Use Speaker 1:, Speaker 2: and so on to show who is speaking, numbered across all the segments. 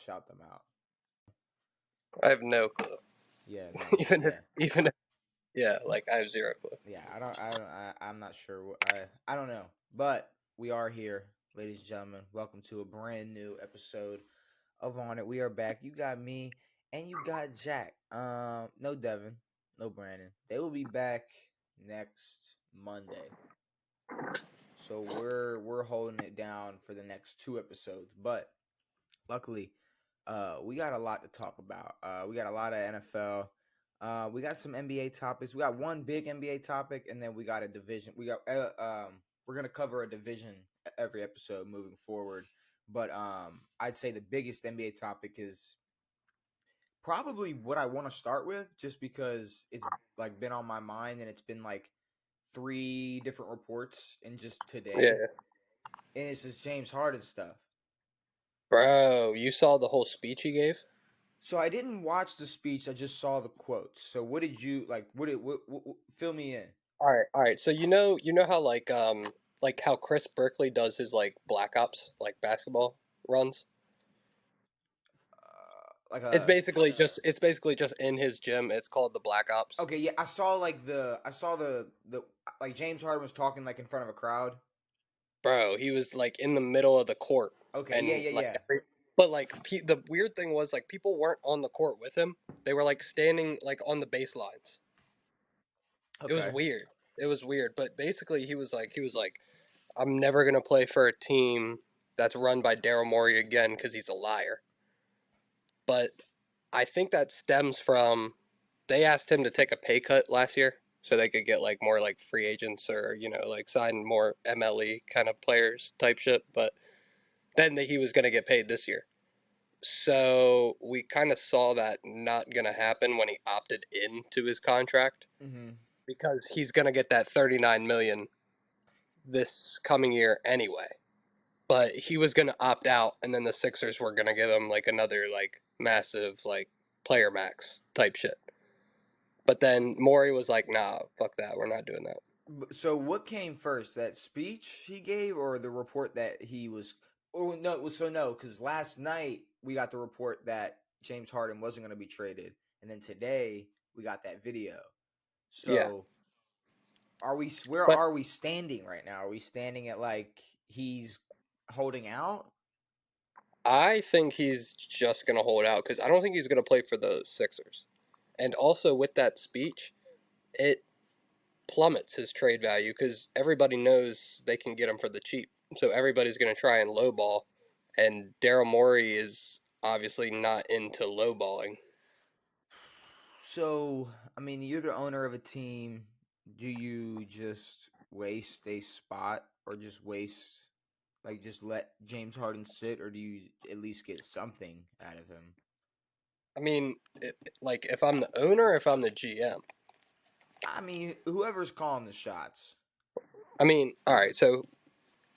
Speaker 1: shout them out.
Speaker 2: I have no clue.
Speaker 1: Yeah, no,
Speaker 2: even if,
Speaker 1: yeah,
Speaker 2: even if, yeah, like I have zero clue.
Speaker 1: yeah. I'm not sure. I don't know. But we are here, ladies and gentlemen. Welcome to a brand new episode of On It. We are back. You got me, and you got Jack. No Devin, no Brandon. They will be back next Monday. So we're holding it down for the next two episodes. But luckily, we got a lot to talk about. We got a lot of NFL. We got some NBA topics. We got one big NBA topic, and then we got a division. We're gonna cover a division every episode moving forward. But I'd say the biggest NBA topic is probably what I want to start with, just because it's like been on my mind, and it's been like three different reports in just today,
Speaker 2: Yeah,
Speaker 1: and it's just James Harden stuff.
Speaker 2: bro, you saw the whole speech he gave.
Speaker 1: So I didn't watch the speech. I just saw the quotes. So what did you like? What fill me in?
Speaker 2: All right. So you know how like how Chris Berkeley does his like Black Ops like basketball runs.
Speaker 1: Like
Speaker 2: It's
Speaker 1: a
Speaker 2: basically just it's basically just in his gym. It's called the Black Ops.
Speaker 1: okay, yeah. I saw the like James Harden was talking like in front of a crowd.
Speaker 2: Bro, he was like in the middle of the court
Speaker 1: Okay, yeah,
Speaker 2: and
Speaker 1: yeah,
Speaker 2: like
Speaker 1: yeah.
Speaker 2: but like the weird thing was like people weren't on the court with him. They were like standing like on the baselines. It was
Speaker 1: Okay,
Speaker 2: weird. It was weird, but basically he was like I'm never going to play for a team that's run by Daryl Morey again cuz he's a liar. But I think that stems from they asked him to take a pay cut last year so they could get like more like free agents or like sign more MLE kind of players type shit, but then he was going to get paid this year. So we kind of saw that not going to happen when he opted into his contract
Speaker 1: mm-hmm.
Speaker 2: because he's going to get that 39 million this coming year anyway. But he was going to opt out, and then the Sixers were going to give him like another like massive like player max type shit. But then Morey was like, "Nah, fuck that. We're not doing that."
Speaker 1: So what came first? That speech he gave, or the report that he was? Oh no, so no, because last night we got the report that James Harden wasn't going to be traded, and then today we got that video.
Speaker 2: Yeah,
Speaker 1: So where
Speaker 2: but
Speaker 1: are we standing right now? Are we standing at like he's holding out?
Speaker 2: I think he's just gonna hold out because I don't think he's gonna play for the Sixers. And also with that speech, it plummets his trade value because everybody knows they can get him for the cheap. So everybody's gonna try and lowball, and Daryl Morey is obviously not into lowballing.
Speaker 1: So, I mean, you're the owner of a team. Do you just waste a spot or just waste, like, just let James Harden sit, or do you at least get something out of him?
Speaker 2: I mean, like if I'm the owner, if I'm the GM.
Speaker 1: I mean, whoever's calling the shots.
Speaker 2: I mean, all right. So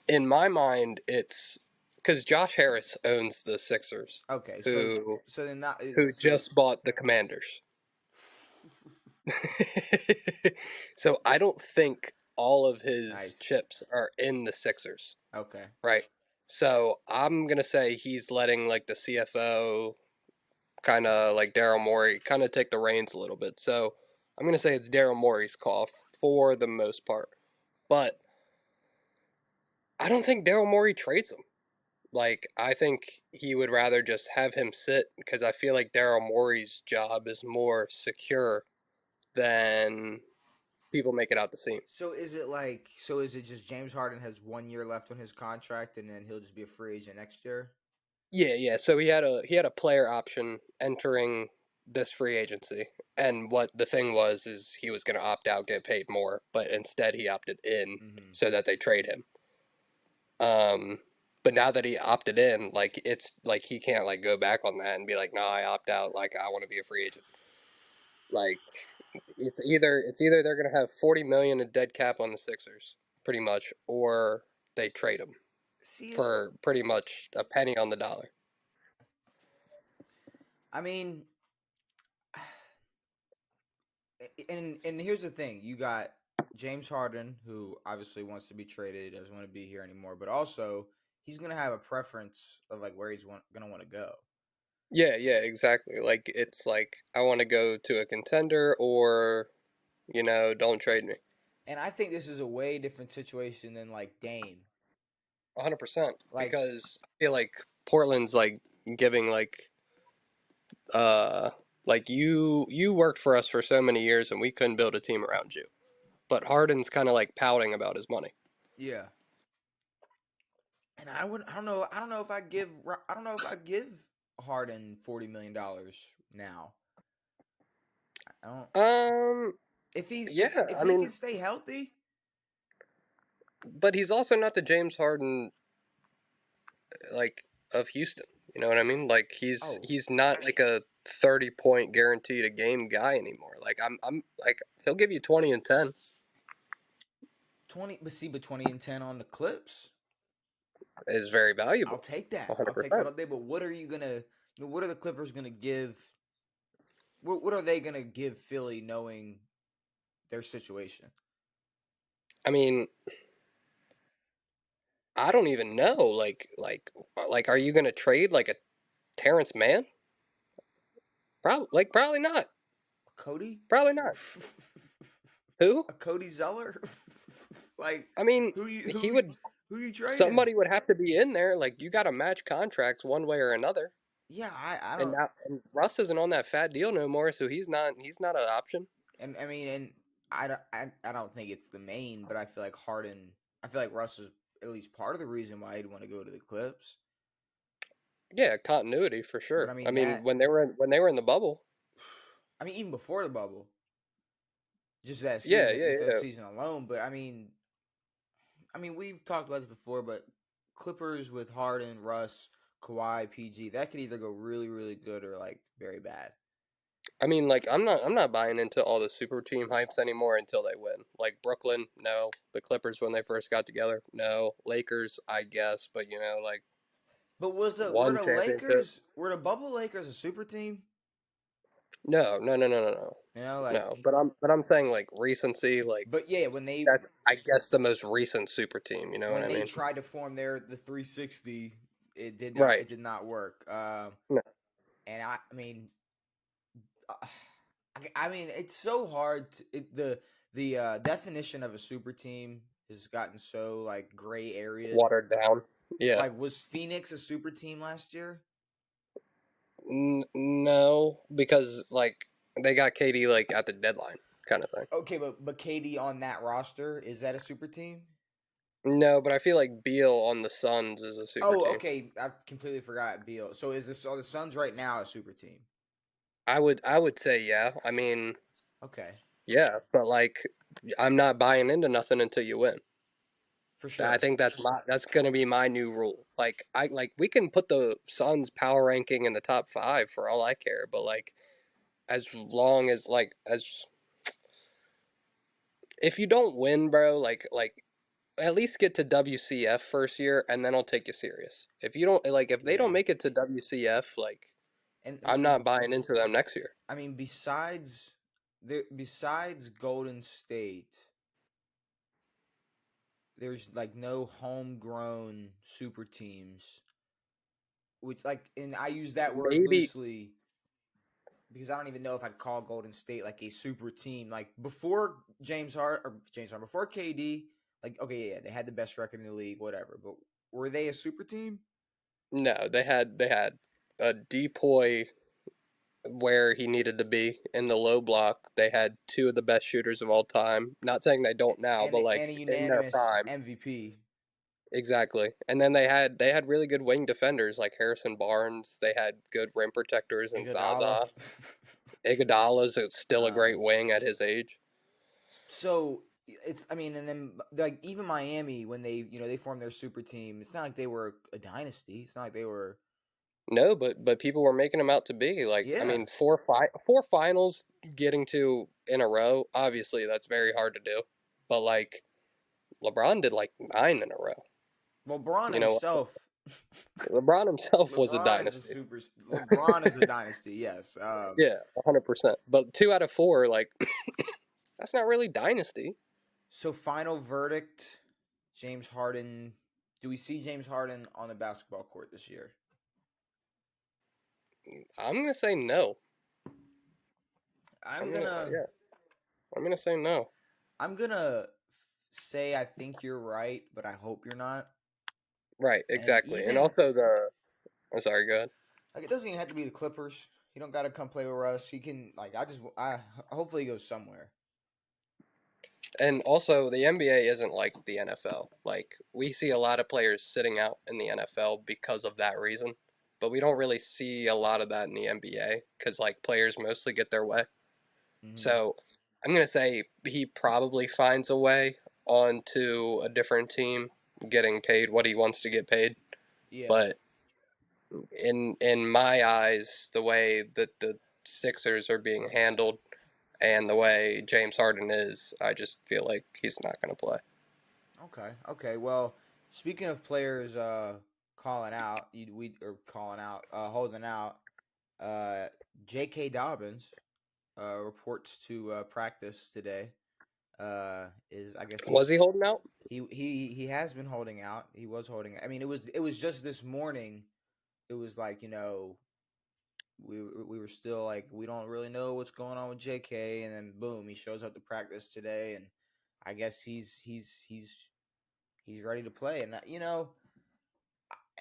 Speaker 2: in my mind, it's because Josh Harris owns the Sixers,
Speaker 1: Okay,
Speaker 2: who
Speaker 1: so then not
Speaker 2: who
Speaker 1: so.
Speaker 2: just bought the Commanders. So I don't think all of his
Speaker 1: Nice.
Speaker 2: chips are in the Sixers,
Speaker 1: Okay.
Speaker 2: right? So I'm gonna say he's letting like the CFO, kind of like Daryl Morey, kind of take the reins a little bit. So I'm gonna say it's Daryl Morey's call for the most part, but I don't think Daryl Morey trades him. Like, I think he would rather just have him sit because I feel like Daryl Morey's job is more secure than people make it out to seem.
Speaker 1: So is it just James Harden has 1 year left on his contract, and then he'll just be a free agent next year?
Speaker 2: Yeah, yeah. So he had a player option entering this free agency, and what the thing was is he was going to opt out, get paid more, but instead he opted in
Speaker 1: Mm-hmm.
Speaker 2: so that they trade him. Um, but now that he opted in, like it's like he can't like go back on that and be like, "No, I opt out. Like I want to be a free agent." Like it's either they're gonna have 40 million in dead cap on the Sixers, pretty much, or they trade him
Speaker 1: See, it's
Speaker 2: for pretty much a penny on the dollar.
Speaker 1: I mean, and here's the thing: you got James Harden, who obviously wants to be traded, doesn't want to be here anymore, but also he's gonna have a preference of like where he's gonna want to go.
Speaker 2: Yeah, exactly. Like it's like I want to go to a contender or don't trade me.
Speaker 1: And I think this is a way different situation than like Dame.
Speaker 2: 100%
Speaker 1: Like,
Speaker 2: because I feel like Portland's like giving uh like you worked for us for so many years and we couldn't build a team around you. But Harden's kind of like pouting about his money.
Speaker 1: yeah. And I don't know if I don't know if I'd give Harden $40 million now. I don't.
Speaker 2: Um
Speaker 1: If he's
Speaker 2: yeah,
Speaker 1: if
Speaker 2: I
Speaker 1: he
Speaker 2: mean,
Speaker 1: can stay healthy.
Speaker 2: but he's also not the James Harden like of Houston. You know what I mean? Like
Speaker 1: Oh,
Speaker 2: he's not like a 30-point guaranteed a game guy anymore. Like I'm like he'll give you 20 and 10
Speaker 1: 20, but see, but 20 and 10 on the Clips.
Speaker 2: is very
Speaker 1: I'll
Speaker 2: valuable.
Speaker 1: take that. I'll take that
Speaker 2: 100%.
Speaker 1: all day. But what are you gonna? What are the Clippers gonna give? What are they gonna give Philly, knowing their situation?
Speaker 2: I mean, I don't even know. Like, are you gonna trade like a Terrence Mann? Probably not.
Speaker 1: Cody?
Speaker 2: Probably not. Who?
Speaker 1: A Cody Zeller? Like,
Speaker 2: I mean,
Speaker 1: who you
Speaker 2: he
Speaker 1: who
Speaker 2: would.
Speaker 1: who you trading?
Speaker 2: Somebody would have to be in there. Like, you got to match contracts one way or another.
Speaker 1: Yeah, I
Speaker 2: And
Speaker 1: don't.
Speaker 2: now, and Russ isn't on that fat deal no more, so he's not. He's not an option.
Speaker 1: And I mean, and I don't think it's the main, but I feel like Harden. I feel like Russ is at least part of the reason why he'd want to go to the Clips.
Speaker 2: Yeah, continuity for
Speaker 1: But I
Speaker 2: sure. I
Speaker 1: mean
Speaker 2: mean,
Speaker 1: that.
Speaker 2: when they were in the bubble.
Speaker 1: I mean, even before the bubble,
Speaker 2: Yeah, yeah,
Speaker 1: just that
Speaker 2: yeah.
Speaker 1: season alone. But I mean, we've talked about this before, but Clippers with Harden, Russ, Kawhi, PG, that could either go really, really good or like very bad.
Speaker 2: I mean, like I'm not buying into all the super team hypes anymore until they win. Like Brooklyn, no. The Clippers when they first got together, no. Lakers, I guess, but like
Speaker 1: But
Speaker 2: one championship.
Speaker 1: were the bubble Lakers a super team?
Speaker 2: No, no, no, no, no, no,
Speaker 1: You know,
Speaker 2: no.
Speaker 1: like,
Speaker 2: But I'm saying like recency, like
Speaker 1: but yeah,
Speaker 2: that's I guess the most recent super team. You know what
Speaker 1: when
Speaker 2: I
Speaker 1: they
Speaker 2: mean?
Speaker 1: tried to form the 360,
Speaker 2: Right.
Speaker 1: it did not work.
Speaker 2: No.
Speaker 1: And I mean, uh, I mean, it's so hard. The definition of a super team has gotten so like gray area.
Speaker 2: Watered down. Yeah.
Speaker 1: Like, was Phoenix a super team last year?
Speaker 2: No, because like they got KD like at the deadline kind of thing.
Speaker 1: Okay, but KD on that roster, is that a super team?
Speaker 2: No, but I feel like Beal on the Suns is a super
Speaker 1: Oh,
Speaker 2: team.
Speaker 1: okay. I completely forgot Beal. So are the Suns right now a super team?
Speaker 2: I would say yeah. I mean,
Speaker 1: Okay,
Speaker 2: yeah, but like I'm not buying into nothing until you win.
Speaker 1: for
Speaker 2: I
Speaker 1: sure.
Speaker 2: think that's gonna be my new rule. Like we can put the Suns power ranking in the top 5 for all I care, but like as long as like as if you don't win, bro, like at least get to WCF first year and then I'll take you serious. If you don't like if they don't
Speaker 1: Yeah,
Speaker 2: make it to WCF, like
Speaker 1: and
Speaker 2: I'm not buying into them next year.
Speaker 1: I mean, besides Golden State, there's like no homegrown super teams. Which, like, and I use that word
Speaker 2: Maybe
Speaker 1: loosely because I don't even know if I'd call Golden State like a super team. Like, before James Harden, before KD, like, okay, yeah, they had the best record in the league, whatever. But were they a super team?
Speaker 2: no, they had a depoy where he needed to be in the low block. They had two of the best shooters of all time. Not saying they don't now, but
Speaker 1: And a
Speaker 2: like in their
Speaker 1: unanimous
Speaker 2: prime.
Speaker 1: MVP.
Speaker 2: Exactly. And then they had really good wing defenders like Harrison Barnes. They had good rim protectors and
Speaker 1: Iguodala.
Speaker 2: Zaza. Iguodala's still a great
Speaker 1: um,
Speaker 2: wing at his age.
Speaker 1: so it's, I mean, and then like even Miami, when they formed their super team, it's not like they were a dynasty. It's not like they were.
Speaker 2: No, but people were making him out to be like I
Speaker 1: Yeah,
Speaker 2: mean four finals getting to in a row. Obviously that's very hard to do. But like LeBron did like 9 in a row.
Speaker 1: LeBron
Speaker 2: You know,
Speaker 1: himself.
Speaker 2: LeBron himself was a
Speaker 1: LeBron is a
Speaker 2: dynasty.
Speaker 1: super. LeBron is a dynasty. Yes.
Speaker 2: Yeah, 100%. But 2 out of 4 like that's not really dynasty.
Speaker 1: So, final verdict: James Harden. Do we see James Harden on the basketball court this year?
Speaker 2: I'm gonna say no.
Speaker 1: I'm gonna
Speaker 2: Yeah. I'm gonna say no.
Speaker 1: I'm gonna say I think you're right, but I hope you're not.
Speaker 2: Right,
Speaker 1: And
Speaker 2: exactly. And
Speaker 1: even
Speaker 2: also the. I'm sorry. Go ahead.
Speaker 1: like it doesn't even have to be the Clippers. He don't got to come play with us. He can like I hopefully he goes somewhere.
Speaker 2: And also, the NBA isn't like the NFL. Like, we see a lot of players sitting out in the NFL because of that reason, but we don't really see a lot of that in the NBA because, like, players mostly get their way.
Speaker 1: Hmm.
Speaker 2: So, I'm going to say he probably finds a way onto a different team getting paid what he wants to get paid.
Speaker 1: Yeah.
Speaker 2: But in my eyes, the way that the Sixers are being handled and the way James Harden is, I just feel like he's not going to play.
Speaker 1: Okay. Okay. Well, speaking of players calling out, holding out. Uh, J.K. Dobbins reports to practice today. Is I guess
Speaker 2: Was he holding out?
Speaker 1: he has been holding out. He was holding. I mean, it was just this morning. It was like we were still like we don't really know what's going on with J.K. And then boom, he shows up to practice today, and I guess he's ready to play. And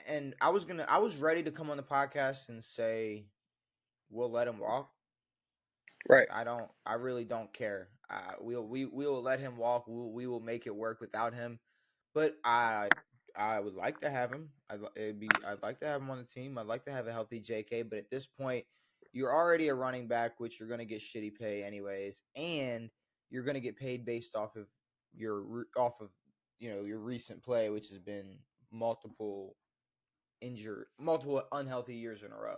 Speaker 1: and I was ready to come on the podcast and say we'll let him walk. Like
Speaker 2: Right,
Speaker 1: I really don't care. We will let him walk. We will make it work without him. But I would like to have him. I'd like to have him on the team. I'd like to have a healthy J.K. But at this point, you're already a running back, which you're going to get shitty pay anyways, and you're going to get paid based off of your recent play, which has been multiple multiple unhealthy years in a row.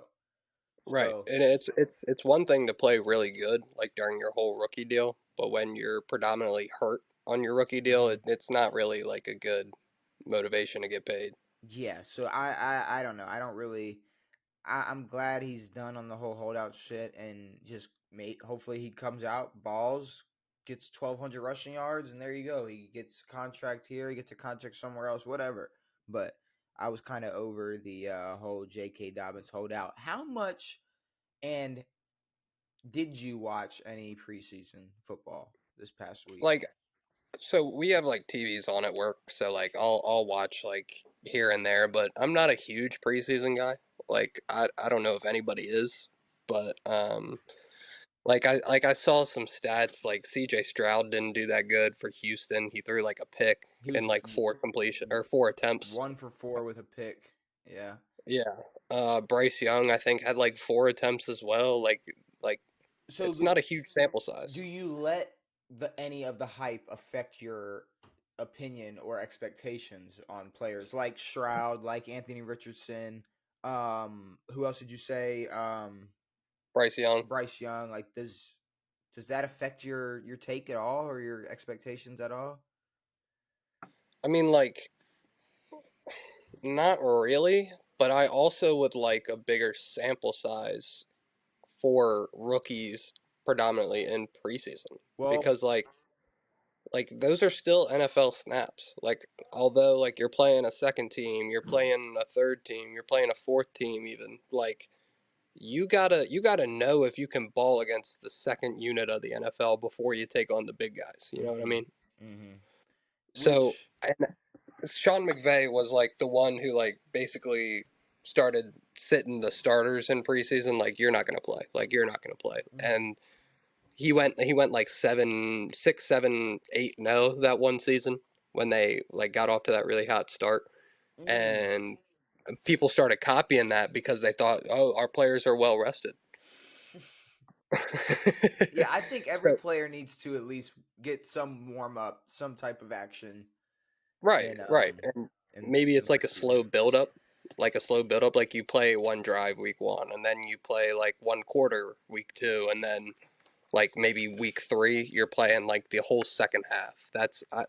Speaker 2: right.
Speaker 1: So
Speaker 2: And it's one thing to play really good, like during your whole rookie deal, but when you're predominantly hurt on your rookie deal,
Speaker 1: mhm.
Speaker 2: it's not really like a good motivation to get paid.
Speaker 1: Yeah, so I don't know. I don't really. I'm glad he's done on the whole holdout shit and just made. Hopefully he comes out, balls, gets 1,200 rushing yards, and there you go. He gets a contract here. He gets a contract somewhere else, whatever. But I was kind of over the whole J.K. Dobbins holdout. How much and did you watch any preseason football this past week?
Speaker 2: Like, so we have like TVs on at work, so like I'll watch like here and there, but I'm not a huge preseason guy. Like I don't know if anybody is, but like I saw some stats like CJ Stroud didn't do that good for Houston. He threw like a pick
Speaker 1: He was
Speaker 2: in like four attempts.
Speaker 1: 1 for 4 with a pick. Yeah.
Speaker 2: Yeah. Bryce Young I think had like four attempts as well. Like
Speaker 1: So
Speaker 2: it's not a huge sample size.
Speaker 1: do you let any of the hype affect your opinion or expectations on players like Shroud, like Anthony Richardson? Who else did you say?
Speaker 2: Bryce Young.
Speaker 1: Bryce Young. Like, does that affect your take at all or your expectations at all?
Speaker 2: I mean like not really, but I also would like a bigger sample size for rookies predominantly in preseason
Speaker 1: Well,
Speaker 2: because like those are still NFL snaps. Like although like you're playing a second team, you're playing a third team, you're playing a fourth team even. Like you gotta know if you can ball against the second unit of the NFL before you take on the big guys. You know what I
Speaker 1: mm-hmm,
Speaker 2: mean?
Speaker 1: mm-hmm.
Speaker 2: So
Speaker 1: Which,
Speaker 2: and Sean McVay was like the one who like basically started sitting the starters in preseason. Like you're not gonna play. Like you're not gonna play.
Speaker 1: mm,
Speaker 2: And he went like 7, 6, 7, 8, no that one season when they like got off to that really hot start,
Speaker 1: mm.
Speaker 2: and people started copying that because they thought, oh, our players are well rested.
Speaker 1: Yeah, I think every
Speaker 2: So
Speaker 1: player needs to at least get some warm up, some type of action
Speaker 2: right,
Speaker 1: in
Speaker 2: right, and maybe
Speaker 1: in
Speaker 2: it's like a
Speaker 1: preseason.
Speaker 2: slow build up, like you play one drive week one, and then you play like one quarter week two, and then like maybe week three you're playing like the whole second half.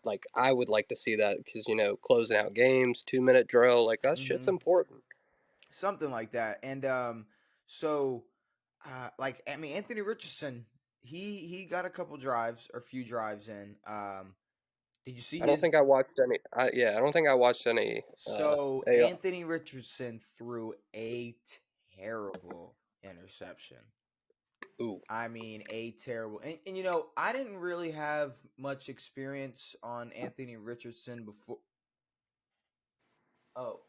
Speaker 2: Like I would like to see that because closing out games, 2 minute drill, like that shit's
Speaker 1: Hmm.
Speaker 2: important.
Speaker 1: Something like that. And so like I mean Anthony Richardson, he got a couple drives or few drives in. Did you see
Speaker 2: I don't
Speaker 1: his
Speaker 2: think I watched any. I don't think I watched any.
Speaker 1: so
Speaker 2: AI.
Speaker 1: Anthony Richardson threw a terrible. interception.
Speaker 2: Ooh.
Speaker 1: I mean, a terrible. And I didn't really have much experience on Anthony Richardson before. Oh,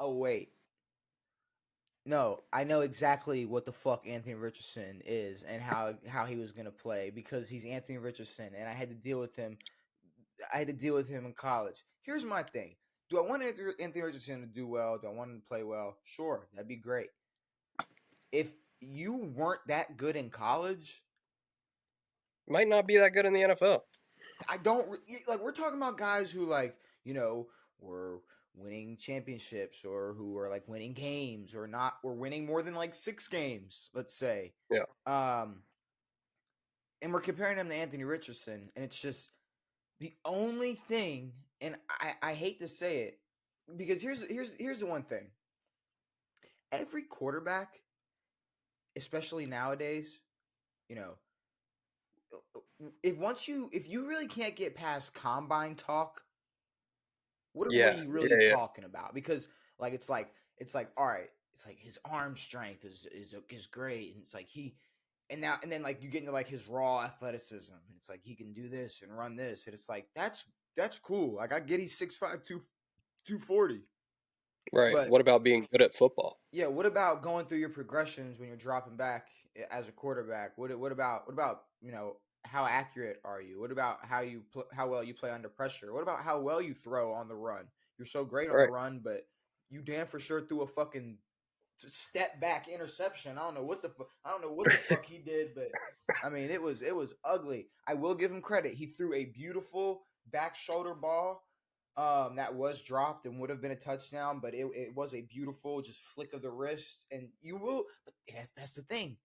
Speaker 1: oh, wait. No, I know exactly what the fuck Anthony Richardson is and how he was gonna play because he's Anthony Richardson, and I had to deal with him. I had to deal with him in college. Here's my thing: do I want Anthony Richardson to do well? Do I want him to play well? Sure, that'd be great. If you weren't that good in college,
Speaker 2: Might not be that good in the NFL.
Speaker 1: I don't like. We're talking about guys who were winning championships or who are like winning games or not. We're winning more than like 6 games, let's say.
Speaker 2: Yeah.
Speaker 1: Um, and we're comparing him to Anthony Richardson, and it's just the only thing. And I hate to say it because here's the one thing. Every quarterback, especially nowadays, you know, if you really can't get past combine talk, what are
Speaker 2: Yeah.
Speaker 1: you
Speaker 2: Yeah.
Speaker 1: really
Speaker 2: Yeah.
Speaker 1: talking about? Because like it's like all right, it's like his arm strength is great, and it's like and then like you get into like his raw athleticism, and it's like he can do this and run this, and it's like that's cool. Like I get he's 6'5", 240,
Speaker 2: Right.
Speaker 1: but
Speaker 2: What about being good at football?
Speaker 1: yeah, what about going through your progressions when you're dropping back as a quarterback? What about how accurate are you? What about how well you play under pressure? What about how well you throw on the run? You're so great on the
Speaker 2: Right.
Speaker 1: run, but you damn for sure threw a fucking step back interception. I don't know what the fuck he did, but I mean it was ugly. I will give him credit. He threw a beautiful back shoulder ball that was dropped and would have been a touchdown, but it was a beautiful just flick of the wrist. And you will, but that's the thing.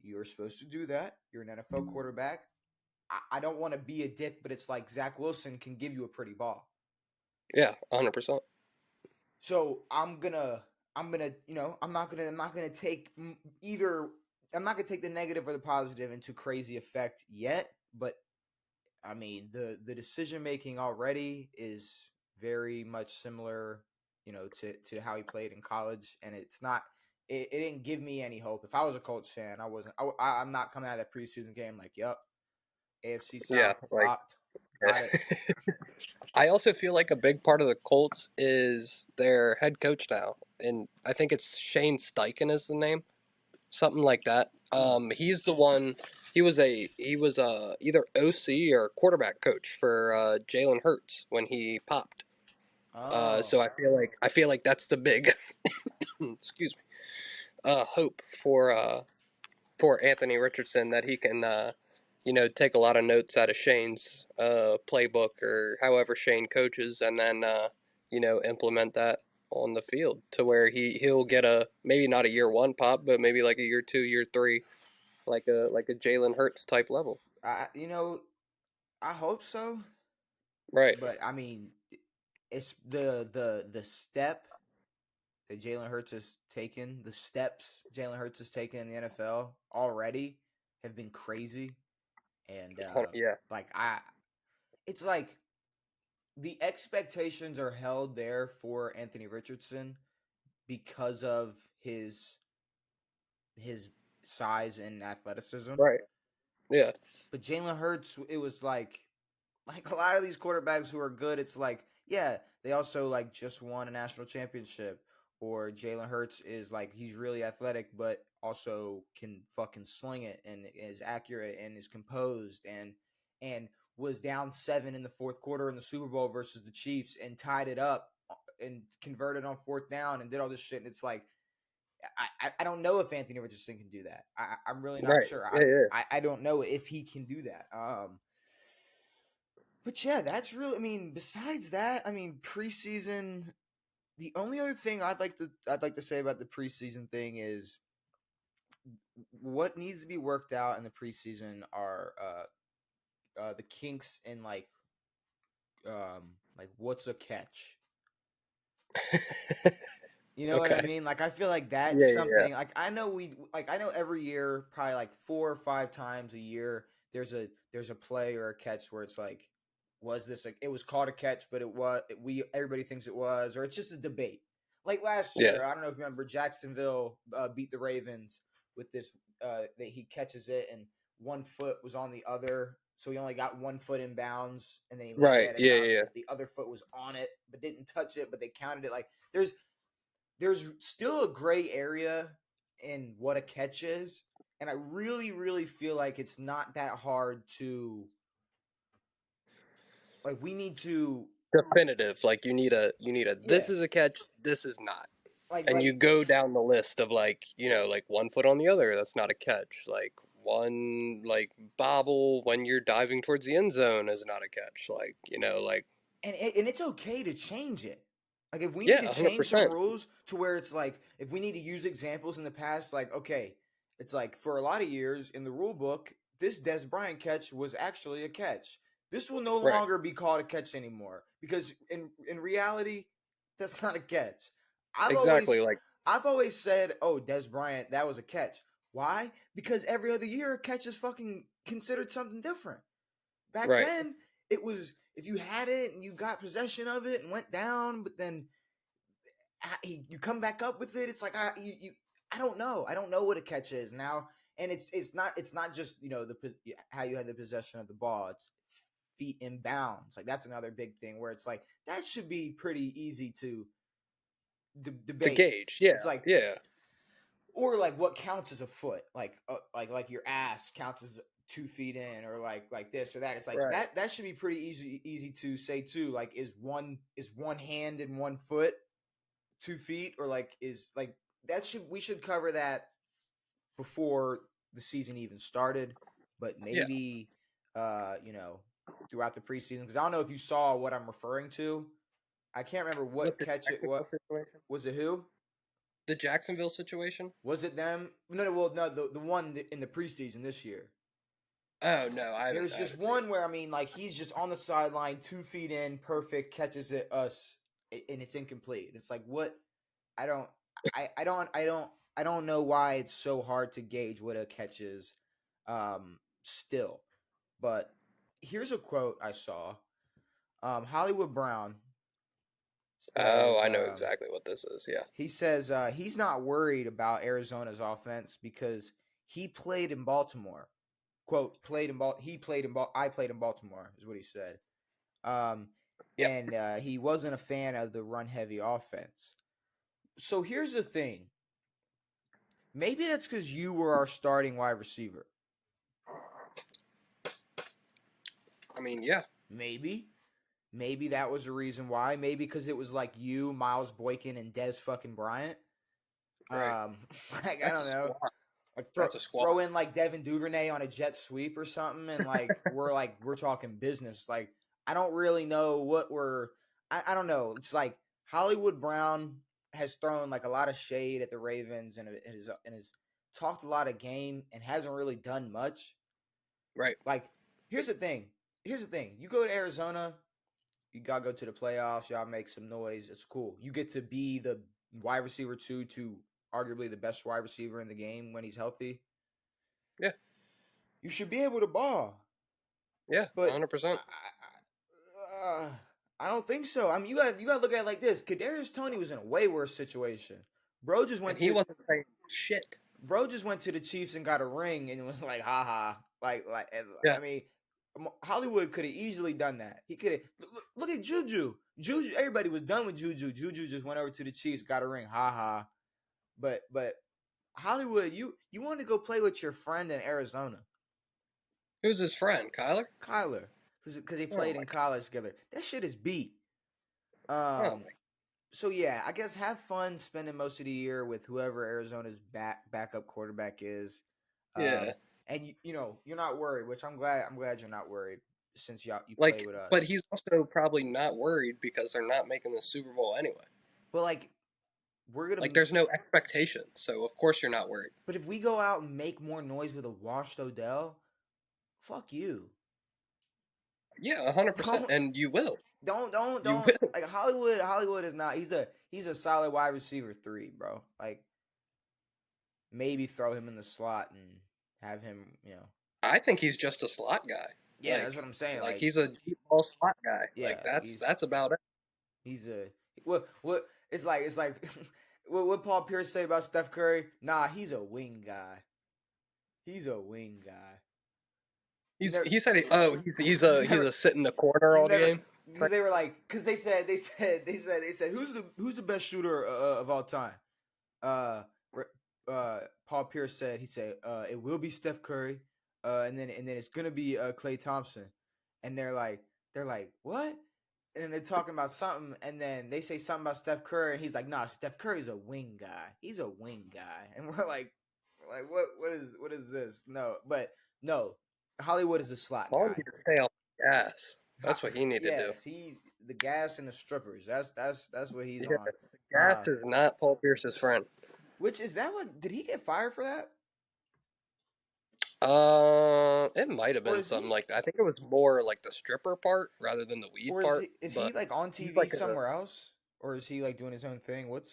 Speaker 1: You're supposed to do that. You're an NFL quarterback. I don't want to be a dick, but it's like Zach Wilson can give you a pretty ball.
Speaker 2: Yeah. 100%.
Speaker 1: So I'm not gonna take either. I'm not gonna take the negative or the positive into crazy effect yet, but I mean the decision making already is very much similar, to how he played in college, and it's not. It didn't give me any hope. If I was a Colts fan, I wasn't. I'm not coming out of that preseason game like, "Yep, AFC
Speaker 2: Yeah.
Speaker 1: South
Speaker 2: Like.
Speaker 1: locked, got it."
Speaker 2: I also feel like a big part of the Colts is their head coach now, and I think it's Shane Steichen is the name, something like that.
Speaker 1: Hmm.
Speaker 2: He's the one. He was either OC or quarterback coach for Jalen Hurts when he popped.
Speaker 1: Oh,
Speaker 2: So I feel like that's the big excuse me hope for Anthony Richardson, that he can take a lot of notes out of Shane's playbook or however Shane coaches, and then implement that on the field to where he'll get a maybe not a year one pop, but maybe like a year two, year three, like a Jalen Hurts type level.
Speaker 1: I hope so,
Speaker 2: Right.
Speaker 1: but I mean, it's the step that Jalen Hurts has taken, the steps Jalen Hurts has taken in the NFL already have been crazy. And
Speaker 2: Yeah.
Speaker 1: like it's like the expectations are held there for Anthony Richardson because of his size and athleticism.
Speaker 2: Right. Yeah.
Speaker 1: But Jalen Hurts, it was like a lot of these quarterbacks who are good, it's like, yeah, they also like just won a national championship. Or Jalen Hurts is like he's really athletic, but also can fucking sling it and is accurate and is composed and was down 7 in the fourth quarter in the Super Bowl versus the Chiefs and tied it up and converted on fourth down and did all this shit. And it's like I don't know if Anthony Richardson can do that. I'm really not
Speaker 2: Right.
Speaker 1: sure.
Speaker 2: Yeah. Yeah.
Speaker 1: I don't know if he can do that. But yeah, that's really. I mean, besides that, I mean, preseason. The only other thing I'd like to say about the preseason thing is what needs to be worked out in the preseason are the kinks in like what's a catch. You know what I
Speaker 2: Okay.
Speaker 1: mean? Like I feel like that's
Speaker 2: Yeah. Yeah. Yeah.
Speaker 1: something like I know every year probably like 4 or 5 times a year there's a play or a catch where it's like was this like it was called a catch but it was we everybody thinks it was or it's just a debate. Like last
Speaker 2: Yeah.
Speaker 1: year, I don't know if you remember, Jacksonville beat the Ravens with this. That he catches it and one foot was on the other, so he only got 1 foot in bounds, and then he landed
Speaker 2: Right.
Speaker 1: at a
Speaker 2: Yeah.
Speaker 1: time.
Speaker 2: Yeah.
Speaker 1: The other foot was on it, but didn't touch it, but they counted it. Like there's still a gray area in what a catch is, and I really, really feel like it's not that hard to like. We need to,
Speaker 2: Definitive. Like you need a
Speaker 1: yeah,
Speaker 2: this is a catch, this is not. And you
Speaker 1: like
Speaker 2: go down the list of like, like 1 foot on the other, that's not a catch. Like one like bobble when you're diving towards the end zone is not a catch. Like, like
Speaker 1: and it's okay to change it. Like if we need
Speaker 2: yeah,
Speaker 1: to change some
Speaker 2: 100%.
Speaker 1: rules to where it's like if we need to use examples in the past, like okay, it's like for a lot of years in the rule book, this Des Bryant catch was actually a catch. This will no
Speaker 2: Right.
Speaker 1: longer be called a catch anymore because in reality, that's not a catch. I've
Speaker 2: Exactly.
Speaker 1: always
Speaker 2: Like
Speaker 1: I've always said, oh, Des Bryant, that was a catch. Why? Because every other year, a catch is fucking considered something different. Back
Speaker 2: right.
Speaker 1: then, it was if you had it and you got possession of it and went down, but then you come back up with it. It's like I don't know. I don't know what a catch is now, and it's not just how you had the possession of the ball. It's feet in bounds. Like that's another big thing where it's like that should be pretty easy to
Speaker 2: To
Speaker 1: debate.
Speaker 2: gauge. Yeah.
Speaker 1: It's like
Speaker 2: Yeah.
Speaker 1: or like what counts as a foot, like your ass counts as 2 feet in, or like this or that. It's like
Speaker 2: Right.
Speaker 1: that should be pretty easy to say too. Like is one hand and 1 foot 2 feet, or like is like that should we should cover that before the season even started, but
Speaker 2: Yeah.
Speaker 1: maybe throughout the preseason, because I don't know if you saw what I'm referring to. I can't remember
Speaker 2: What
Speaker 1: what
Speaker 2: the
Speaker 1: catch it.
Speaker 2: Jacksonville
Speaker 1: What
Speaker 2: situation?
Speaker 1: was it? Who
Speaker 2: The Jacksonville situation?
Speaker 1: was it? Them? No, no. Well, no. The one in the preseason this year.
Speaker 2: Oh no, I haven't
Speaker 1: There's
Speaker 2: I
Speaker 1: just
Speaker 2: haven't seen
Speaker 1: one where I mean, like he's just on the sideline, 2 feet in, perfect, catches it us, and it's incomplete. It's like what I don't, I don't know why it's so hard to gauge what a catch is, still. But here's a quote I saw. Hollywood Brown
Speaker 2: Oh,
Speaker 1: says,
Speaker 2: I know exactly what this is. Yeah.
Speaker 1: he says he's not worried about Arizona's offense because he played in Baltimore. Quote, played in he played in I played in Baltimore is what he said. Um,
Speaker 2: Yep.
Speaker 1: and he wasn't a fan of the run heavy offense. So here's the thing. Maybe that's because you were our starting wide receiver.
Speaker 2: I mean, yeah.
Speaker 1: Maybe. Maybe that was the reason why. Maybe because it was like you, Miles Boykin, and Des fucking Bryant.
Speaker 2: Right.
Speaker 1: Um, like I
Speaker 2: That's a
Speaker 1: don't know.
Speaker 2: squad.
Speaker 1: Like
Speaker 2: That's a squad.
Speaker 1: throw in like Devin Duvernay on a jet sweep or something, and we're talking business. Like I don't really know what we're. I don't know. It's like Hollywood Brown has thrown like a lot of shade at the Ravens and has talked a lot of game and hasn't really done much.
Speaker 2: Right.
Speaker 1: Like here's the thing. Here's the thing. You go to Arizona, you gotta go to the playoffs. Y'all make some noise. It's cool. You get to be the wide receiver two to arguably the best wide receiver in the game when he's healthy.
Speaker 2: Yeah.
Speaker 1: You should be able to ball,
Speaker 2: Yeah.
Speaker 1: but
Speaker 2: 100%.
Speaker 1: I don't think so. I mean, you got to look at it like this. Kadarius Toney was in a way worse situation. Bro just
Speaker 2: And
Speaker 1: went
Speaker 2: he
Speaker 1: to
Speaker 2: wasn't saying shit.
Speaker 1: the Chiefs and got a ring and was like, haha.
Speaker 2: Yeah.
Speaker 1: I mean, Hollywood could have easily done that. He could have. Look at Juju. Juju. Everybody was done with Juju. Juju just went over to the Chiefs, got a ring, haha. But Hollywood, you want to go play with your friend in Arizona,
Speaker 2: Who's his friend? Kyler?
Speaker 1: Kyler, because they
Speaker 2: Oh
Speaker 1: played
Speaker 2: my
Speaker 1: in college together. That shit is beat.
Speaker 2: oh
Speaker 1: Um,
Speaker 2: my
Speaker 1: so yeah, I guess have fun spending most of the year with whoever Arizona's backup quarterback is.
Speaker 2: Yeah.
Speaker 1: And you're not worried, which I'm glad. I'm glad you're not worried since you play
Speaker 2: Like
Speaker 1: with
Speaker 2: but
Speaker 1: us.
Speaker 2: he's also probably not worried because they're not making the Super Bowl anyway.
Speaker 1: But like we're
Speaker 2: Like
Speaker 1: gonna,
Speaker 2: there's no expectation. So of course you're not worried.
Speaker 1: but if we go out and make more noise with a washed Odell, fuck you.
Speaker 2: Yeah, 100%.
Speaker 1: Don't
Speaker 2: And you will. You
Speaker 1: don't
Speaker 2: will.
Speaker 1: like Hollywood. Hollywood is not. He's a solid wide receiver 3, bro. Like maybe throw him in the slot and have him.
Speaker 2: I think he's just a slot guy.
Speaker 1: Yeah, that's what I'm saying.
Speaker 2: Like
Speaker 1: Like
Speaker 2: he's a deep ball slot guy.
Speaker 1: yeah,
Speaker 2: Like that's about it.
Speaker 1: he's a what it's like what Paul Pierce say about Steph Curry? Nah, he's a wing guy. He's a wing guy. You never,
Speaker 2: He said he's
Speaker 1: you
Speaker 2: he's
Speaker 1: never,
Speaker 2: a sit in the corner
Speaker 1: you
Speaker 2: all the
Speaker 1: never,
Speaker 2: game.
Speaker 1: because they were like, because they said who's the best shooter of all time? Uh, Paul Pierce said it will be Steph Curry, and then it's gonna be Klay Thompson, and they're like what? And then they're talking about something, and then they say something about Steph Curry, and he's like, nah, Steph Curry's a wing guy. He's a wing guy, and we're like, what is this? No, but no, Hollywood is a slot
Speaker 2: Paul
Speaker 1: guy.
Speaker 2: need to stay off the gas. That's what he need to do.
Speaker 1: Yes, the gas and the strippers. That's what he's
Speaker 2: Yeah,
Speaker 1: on.
Speaker 2: the gas
Speaker 1: Uh,
Speaker 2: is not Paul Pierce's friend.
Speaker 1: which is that what did he get fired for that?
Speaker 2: It might have
Speaker 1: Or
Speaker 2: been
Speaker 1: is
Speaker 2: something
Speaker 1: he
Speaker 2: like that. I think it was more like the stripper part rather than the weed
Speaker 1: or is
Speaker 2: part.
Speaker 1: he is he
Speaker 2: But
Speaker 1: like on
Speaker 2: he's
Speaker 1: TV
Speaker 2: like a,
Speaker 1: somewhere else? Or is he like doing his own thing? Where is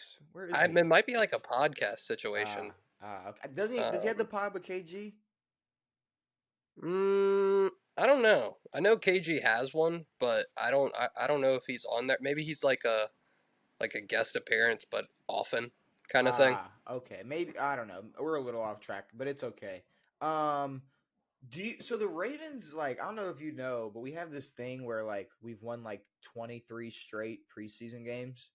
Speaker 1: he?
Speaker 2: it might be like a podcast situation.
Speaker 1: Okay. Does he have the
Speaker 2: Um,
Speaker 1: pod with KG?
Speaker 2: I don't know. I know KG has one, but I don't know if he's on there. Maybe he's like a guest appearance, but often kind of thing.
Speaker 1: Okay. Maybe I don't know. We're a little off track, but it's okay. Um so the Ravens, like, I don't know if you know, but we have this thing where like we've won like 23 straight preseason games.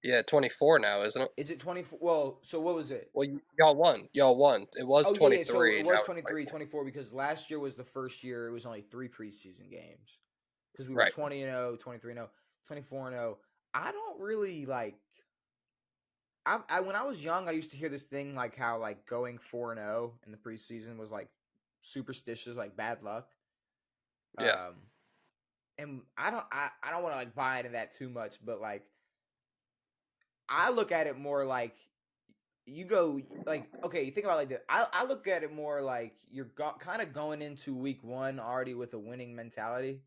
Speaker 2: Yeah, 24 now, isn't it?
Speaker 1: Is it 24? Well, so what was it?
Speaker 2: Well, y'all won. Y'all won. It was
Speaker 1: Oh yeah. So
Speaker 2: 23.
Speaker 1: it
Speaker 2: Now
Speaker 1: was
Speaker 2: it's
Speaker 1: 23,
Speaker 2: 24.
Speaker 1: 24 because last year was the first year it was only 3 preseason games. Because we were
Speaker 2: Right.
Speaker 1: 20-0, 23-0, 24-0. I don't really like I when I was young, I used to hear this thing like how like going 4-0 in the preseason was like superstitious, like bad luck.
Speaker 2: Yeah.
Speaker 1: Um and I don't want to like buy into that too much, but like I look at it more like you go like okay, you think about it like this. I look at it more like you're kind of going into week one already with a winning mentality.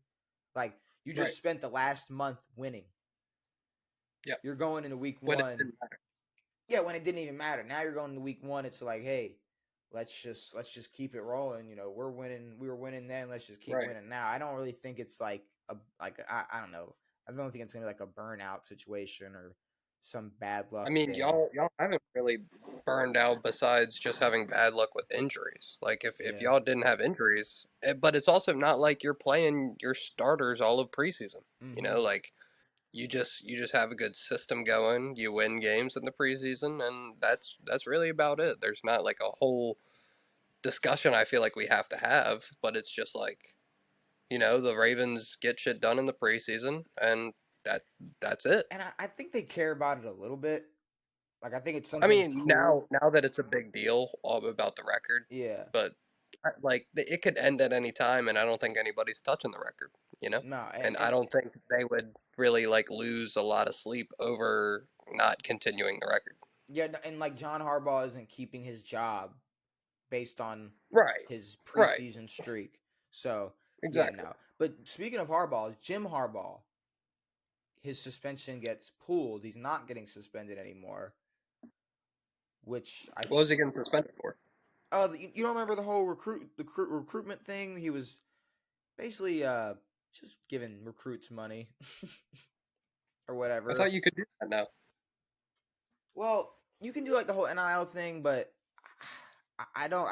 Speaker 1: Like you
Speaker 2: Right.
Speaker 1: just spent the last month winning.
Speaker 2: Yep.
Speaker 1: You're going into week
Speaker 2: When it
Speaker 1: one.
Speaker 2: didn't matter.
Speaker 1: Yeah, when it didn't even matter. Now you're going to week one. It's like, hey, let's just keep it rolling. We're winning. We were winning then. Let's just keep
Speaker 2: Right.
Speaker 1: winning now. I don't really think it's I don't know. I don't think it's gonna be like a burnout situation or some bad
Speaker 2: I
Speaker 1: luck
Speaker 2: mean,
Speaker 1: thing.
Speaker 2: y'all haven't really burned out besides just having bad luck with injuries. Like if
Speaker 1: Yeah.
Speaker 2: y'all didn't have injuries, but it's also not like you're playing your starters all of preseason.
Speaker 1: Mm-hmm.
Speaker 2: Like you just have a good system going. You win games in the preseason, and that's really about it. There's not like a whole discussion I feel like we have to have, but it's just like the Ravens get shit done in the preseason, and that that's it.
Speaker 1: And I think they care about it a little bit. Like I think it's
Speaker 2: I
Speaker 1: something
Speaker 2: mean,
Speaker 1: cool.
Speaker 2: now that it's a big deal all about the record,
Speaker 1: Yeah.
Speaker 2: but like it could end at any time, and I don't think anybody's touching the record, you know.
Speaker 1: No.
Speaker 2: And I don't think they would really like lose a lot of sleep over not continuing the record.
Speaker 1: Yeah. And like John Harbaugh isn't keeping his job based on
Speaker 2: Right,
Speaker 1: his
Speaker 2: right,
Speaker 1: preseason streak. So yeah,
Speaker 2: exactly.
Speaker 1: no. But speaking of Harbaugh, Jim Harbaugh, his suspension gets pulled. He's not getting suspended anymore. Which I
Speaker 2: What was he getting suspended for?
Speaker 1: you don't remember the whole recruitment thing? He was basically just giving recruits money or
Speaker 2: I
Speaker 1: whatever.
Speaker 2: thought you could do that now.
Speaker 1: Well, you can do like the whole NIL thing, but I don't.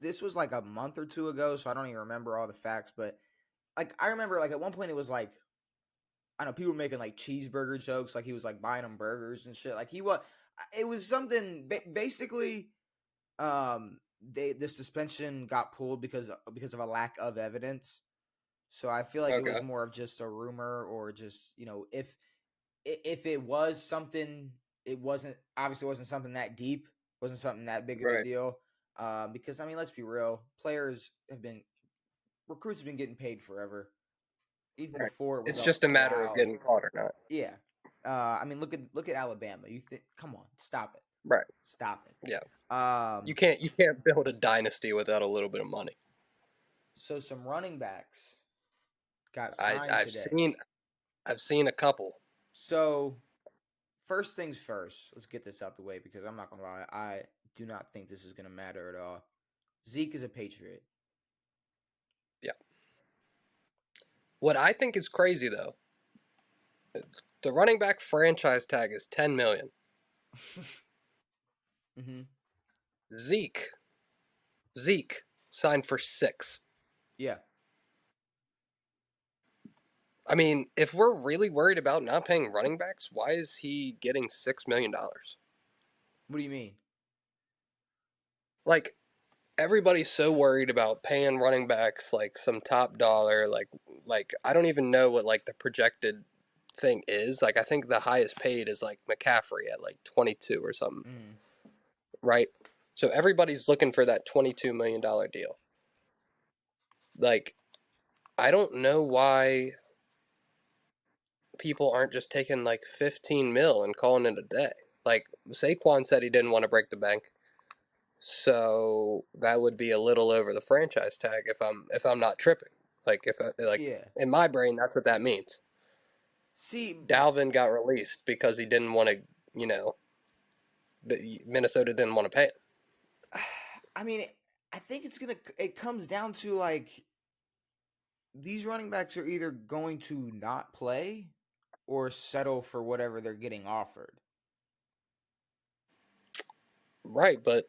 Speaker 1: This was like a month or two ago, so I don't even remember all the facts. But like I remember, like at one point it was like I know people were making like cheeseburger jokes, like he was like buying them burgers and shit. Like he was, it was something basically. The suspension got pulled because of a lack of evidence. So I feel like it was
Speaker 2: Okay,
Speaker 1: more of just a rumor or just if it was something, it wasn't obviously wasn't something that deep, wasn't something that big of a
Speaker 2: right,
Speaker 1: deal. Because I mean, let's be real, recruits have been getting paid forever, even
Speaker 2: right.
Speaker 1: before it was
Speaker 2: It's just a matter of
Speaker 1: allowed.
Speaker 2: getting caught or not.
Speaker 1: Yeah. I mean, look at Alabama. You think? Come on, stop it,
Speaker 2: Right.
Speaker 1: stop
Speaker 2: Yeah.
Speaker 1: it.
Speaker 2: You can't build a dynasty without a little bit of money.
Speaker 1: So some running backs got
Speaker 2: I
Speaker 1: signed
Speaker 2: I've
Speaker 1: today.
Speaker 2: seen I've seen a couple.
Speaker 1: So first things first, let's get this out the way because I'm not gonna lie, I do not think this is gonna matter at all. Zeke is a Patriot.
Speaker 2: Yeah. What I think is crazy though The running back franchise tag is 10 million.
Speaker 1: Mm-hmm.
Speaker 2: Zeke signed for 6.
Speaker 1: Yeah.
Speaker 2: I mean, if we're really worried about not paying running backs, why is he getting $6 million?
Speaker 1: What do you mean?
Speaker 2: Like, everybody's so worried about paying running backs like some top dollar. Like I don't even know what like the projected thing is. Like I think the highest paid is like McCaffrey at like 22 or something,
Speaker 1: Mm.
Speaker 2: right? So everybody's looking for that $22 million deal. Like I don't know why people aren't just taking like 15 mil and calling it a day. Like Saquon said he didn't want to break the bank. So that would be a little over the franchise tag if I'm not tripping. Like if I, like
Speaker 1: Yeah.
Speaker 2: in my brain that's what that means.
Speaker 1: See,
Speaker 2: Dalvin got released because he didn't want to, you know, Minnesota didn't want to pay him.
Speaker 1: I mean, I think it comes down to like these running backs are either going to not play or settle for whatever they're getting offered.
Speaker 2: Right, but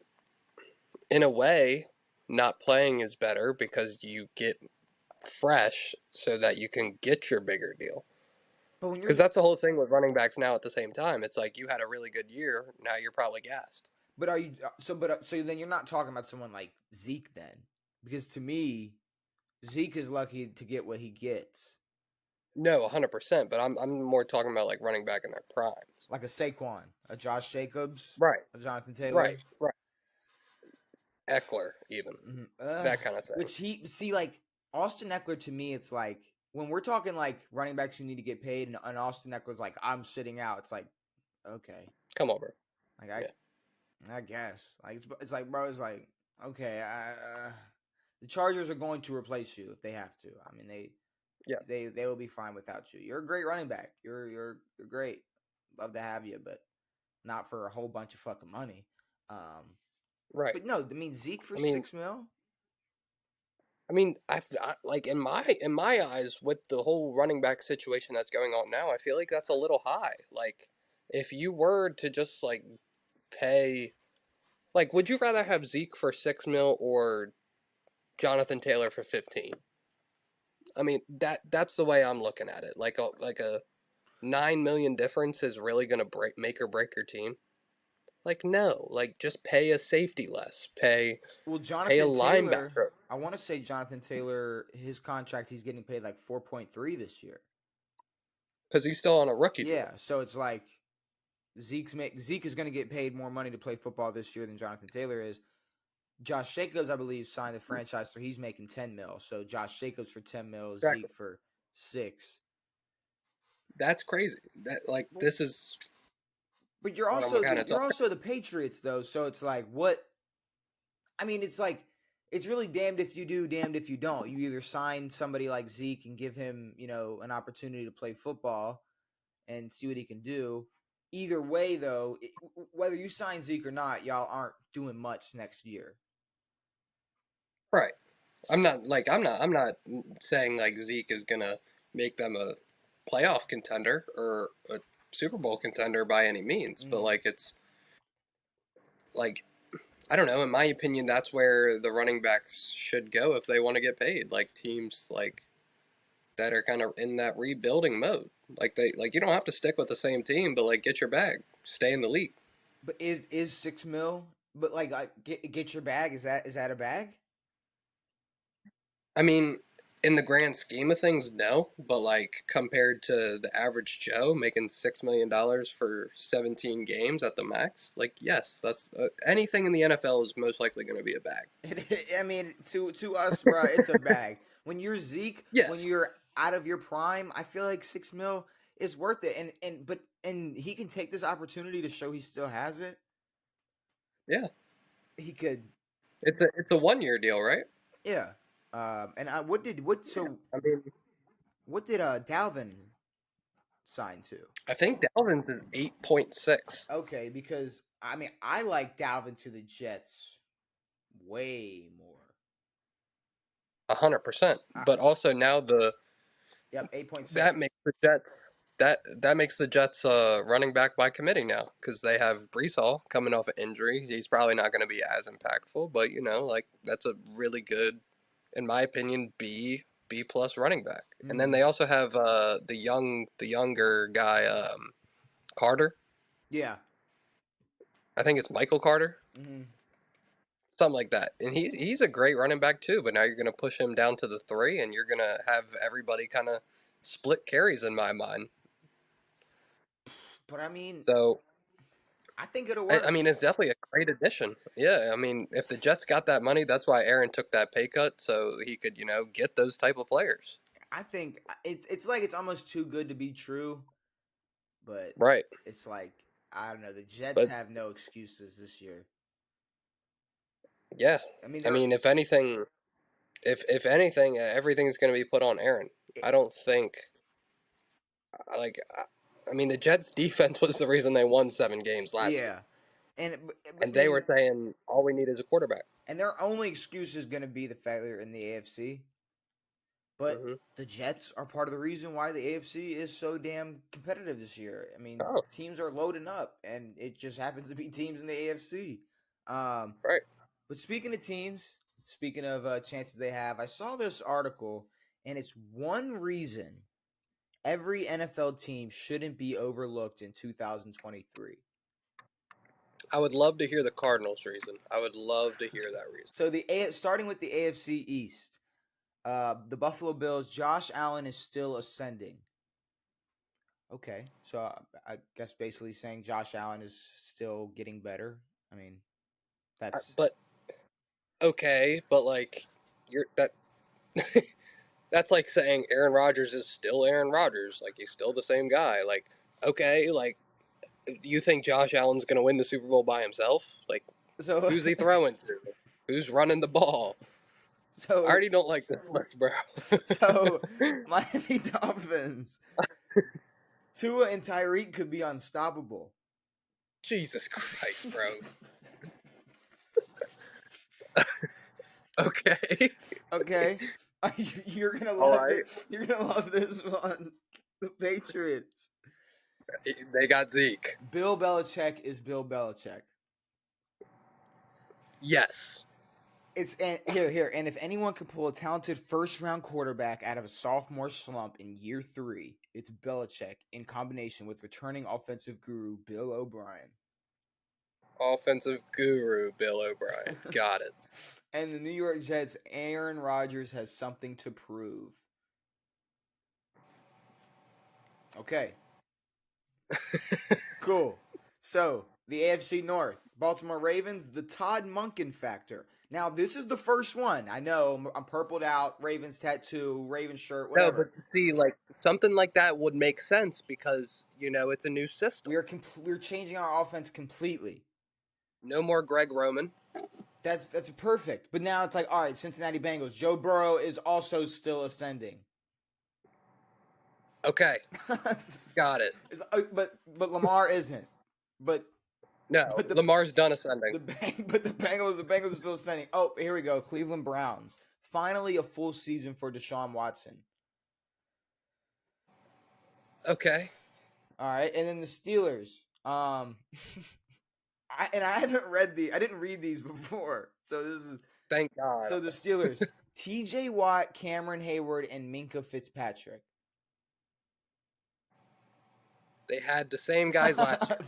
Speaker 2: in a way, not playing is better because you get fresh so that you can get your bigger deal.
Speaker 1: But when
Speaker 2: Because
Speaker 1: you're,
Speaker 2: that's the whole thing with running backs now at the same time. It's like you had a really good year, now you're probably gassed.
Speaker 1: but are you so then you're not talking about someone like Zeke then, because to me, Zeke is lucky to get what he gets,
Speaker 2: No, 100%, but I'm more talking about like running back in their primes.
Speaker 1: like a Saquon, a Josh Jacobs,
Speaker 2: Right,
Speaker 1: a Jonathan
Speaker 2: right,
Speaker 1: Taylor.
Speaker 2: right. Eckler, even.
Speaker 1: Mhm.
Speaker 2: That kind of thing.
Speaker 1: Which he see like Austin Eckler to me, it's like when we're talking like running backs who need to get paid, and Austin Eckler's like I'm sitting out. It's like okay,
Speaker 2: Come over.
Speaker 1: like
Speaker 2: Yeah,
Speaker 1: I guess like it's like bro, it's like okay, the Chargers are going to replace you if they have to. I mean
Speaker 2: yeah,
Speaker 1: they will be fine without you. You're a great running back. You're great. Love to have you, but not for a whole bunch of fucking money.
Speaker 2: right.
Speaker 1: But no, I mean Zeke for
Speaker 2: I mean,
Speaker 1: 6 mil.
Speaker 2: I like in my eyes with the whole running back situation that's going on now, I feel like that's a little high. Like, if you were to just like pay, like, would you rather have Zeke for 6 mil or Jonathan Taylor for 15? I mean that's the way I'm looking at it. Like a 9 million difference is really gonna make or break your team. Like no, like just pay a safety less,
Speaker 1: Well,
Speaker 2: pay a
Speaker 1: Jonathan Taylor,
Speaker 2: linebacker
Speaker 1: I want to say Jonathan Taylor, his contract, he's getting paid like 4.3 this year.
Speaker 2: because he's still on a rookie
Speaker 1: Yeah,
Speaker 2: deal.
Speaker 1: so it's like Zeke is going to get paid more money to play football this year than Jonathan Taylor is. Josh Jacobs, I believe, signed the franchise, so he's making 10 mil. So Josh Jacobs for 10 mil,
Speaker 2: Exactly.
Speaker 1: Zeke for 6.
Speaker 2: That's crazy. That like
Speaker 1: But
Speaker 2: this is
Speaker 1: you're
Speaker 2: what I'm
Speaker 1: also
Speaker 2: kind of
Speaker 1: you're
Speaker 2: talking.
Speaker 1: also the Patriots though, so it's like what I mean, it's like it's really damned if you do, damned if you don't. You either sign somebody like Zeke and give him, an opportunity to play football and see what he can do. Either way, though, whether you sign Zeke or not, y'all aren't doing much next year.
Speaker 2: Right. I'm not saying like Zeke is gonna make them a playoff contender or a Super Bowl contender by any means, but
Speaker 1: Mm.
Speaker 2: like it's like I don't know. In my opinion, that's where the running backs should go if they want to get paid. Like teams like that are kind of in that rebuilding mode. Like you don't have to stick with the same team, but like get your bag, stay in the league.
Speaker 1: But is 6 mil? But like get your bag. Is that a bag?
Speaker 2: I mean, in the grand scheme of things, no. But like compared to the average Joe making $6 million for 17 games at the max, like yes, that's anything in the NFL is most likely going to be a bag.
Speaker 1: I mean, to us, bro, it's a bag. When you're Zeke, when
Speaker 2: Yes,
Speaker 1: you're out of your prime, I feel like 6 mil is worth it. And he can take this opportunity to show he still has it.
Speaker 2: yeah,
Speaker 1: He could,
Speaker 2: it's a 1 year deal, right?
Speaker 1: yeah. And I what did what
Speaker 2: Yeah,
Speaker 1: so
Speaker 2: I mean,
Speaker 1: what did Dalvin sign to?
Speaker 2: I think Dalvin's is 8.6.
Speaker 1: Okay, because I mean I like Dalvin to the Jets way more.
Speaker 2: 100%.
Speaker 1: I,
Speaker 2: But also now the
Speaker 1: yep,
Speaker 2: that
Speaker 1: 8.6.
Speaker 2: makes the Jets. that makes the Jets running back by committee now because they have Brees Hall coming off an injury. He's probably not going to be as impactful, but like that's a really good, in my opinion, B plus running back. And then
Speaker 1: Mm-hmm.
Speaker 2: they also have the younger guy Carter.
Speaker 1: Yeah.
Speaker 2: I think it's Michael Carter,
Speaker 1: Mm-hmm.
Speaker 2: something like that. And he's a great running back too. But now you're going to push him down to the 3, and you're going to have everybody kind of split carries in my mind.
Speaker 1: But I mean,
Speaker 2: So
Speaker 1: I think it'll
Speaker 2: I
Speaker 1: work.
Speaker 2: mean, it's definitely a great addition. Yeah, I mean, if the Jets got that money, that's why Aaron took that pay cut so he could, get those type of players.
Speaker 1: I think it's like it's almost too good to be true, but
Speaker 2: Right.
Speaker 1: it's like I don't know. The Jets
Speaker 2: But
Speaker 1: have no excuses this year.
Speaker 2: yeah,
Speaker 1: I mean,
Speaker 2: I
Speaker 1: they're
Speaker 2: mean, if anything, everything's going to be put on Aaron.
Speaker 1: it,
Speaker 2: I don't think like I mean, the Jets defense was the reason they won 7 games last year.
Speaker 1: yeah, but
Speaker 2: And
Speaker 1: I
Speaker 2: they
Speaker 1: mean,
Speaker 2: were saying all we need is a quarterback.
Speaker 1: and their only excuse is going to be the fact they're in the AFC. But
Speaker 2: Mhm.
Speaker 1: the Jets are part of the reason why the AFC is so damn competitive this year. I mean,
Speaker 2: Oh,
Speaker 1: teams are loading up, and it just happens to be teams in the AFC. Um,
Speaker 2: right.
Speaker 1: but speaking of chances they have, I saw this article, and it's one reason every NFL team shouldn't be overlooked in 2023.
Speaker 2: I would love to hear the Cardinals reason. I would love to hear that reason.
Speaker 1: So starting with the AFC East, the Buffalo Bills, Josh Allen is still ascending. Okay, so I guess basically saying Josh Allen is still getting better. I mean, that's
Speaker 2: But okay, but like you're that that's like saying Aaron Rodgers is still Aaron Rodgers. Like he's still the same guy. Like okay, like do you think Josh Allen's going to win the Super Bowl by himself? Like
Speaker 1: so.
Speaker 2: who's he throwing to? Who's running the ball? I
Speaker 1: so
Speaker 2: already don't like this much, bro.
Speaker 1: so Miami Dolphins, Tua and Tyreek could be unstoppable.
Speaker 2: Jesus Christ, bro. Okay.
Speaker 1: Okay, you're gonna
Speaker 2: All
Speaker 1: love
Speaker 2: right.
Speaker 1: this. You're gonna love this one. The Patriots.
Speaker 2: They got Zeke.
Speaker 1: Bill Belichick is Bill Belichick.
Speaker 2: Yes.
Speaker 1: It's and here, and if anyone can pull a talented first round quarterback out of a sophomore slump in year 3, it's Belichick in combination with returning offensive guru Bill O'Brien.
Speaker 2: Offensive guru Bill O'Brien. Got it.
Speaker 1: And the New York Jets, Aaron Rodgers has something to prove. Okay, cool. So the AFC North, Baltimore Ravens, the Todd Monken factor. Now this is the first one. I know I'm purpled out, Ravens tattoo, Ravens shirt,
Speaker 2: No, but
Speaker 1: whatever.
Speaker 2: see, like something like that would make sense because it's a new system.
Speaker 1: We're changing our offense completely.
Speaker 2: No more Greg Roman.
Speaker 1: That's perfect. But now it's like, all right, Cincinnati Bengals. Joe Burrow is also still ascending.
Speaker 2: Okay, got it.
Speaker 1: But Lamar isn't. But
Speaker 2: No,
Speaker 1: but
Speaker 2: Lamar's done ascending.
Speaker 1: the Bengals are still ascending. Oh, here we go. Cleveland Browns. Finally a full season for Deshaun Watson.
Speaker 2: Okay,
Speaker 1: All right, and then the Steelers. I haven't read I didn't read these before. So this is
Speaker 2: thank God.
Speaker 1: so the Steelers. TJ Watt, Cameron Hayward, and Minka Fitzpatrick.
Speaker 2: They had the same guys last year.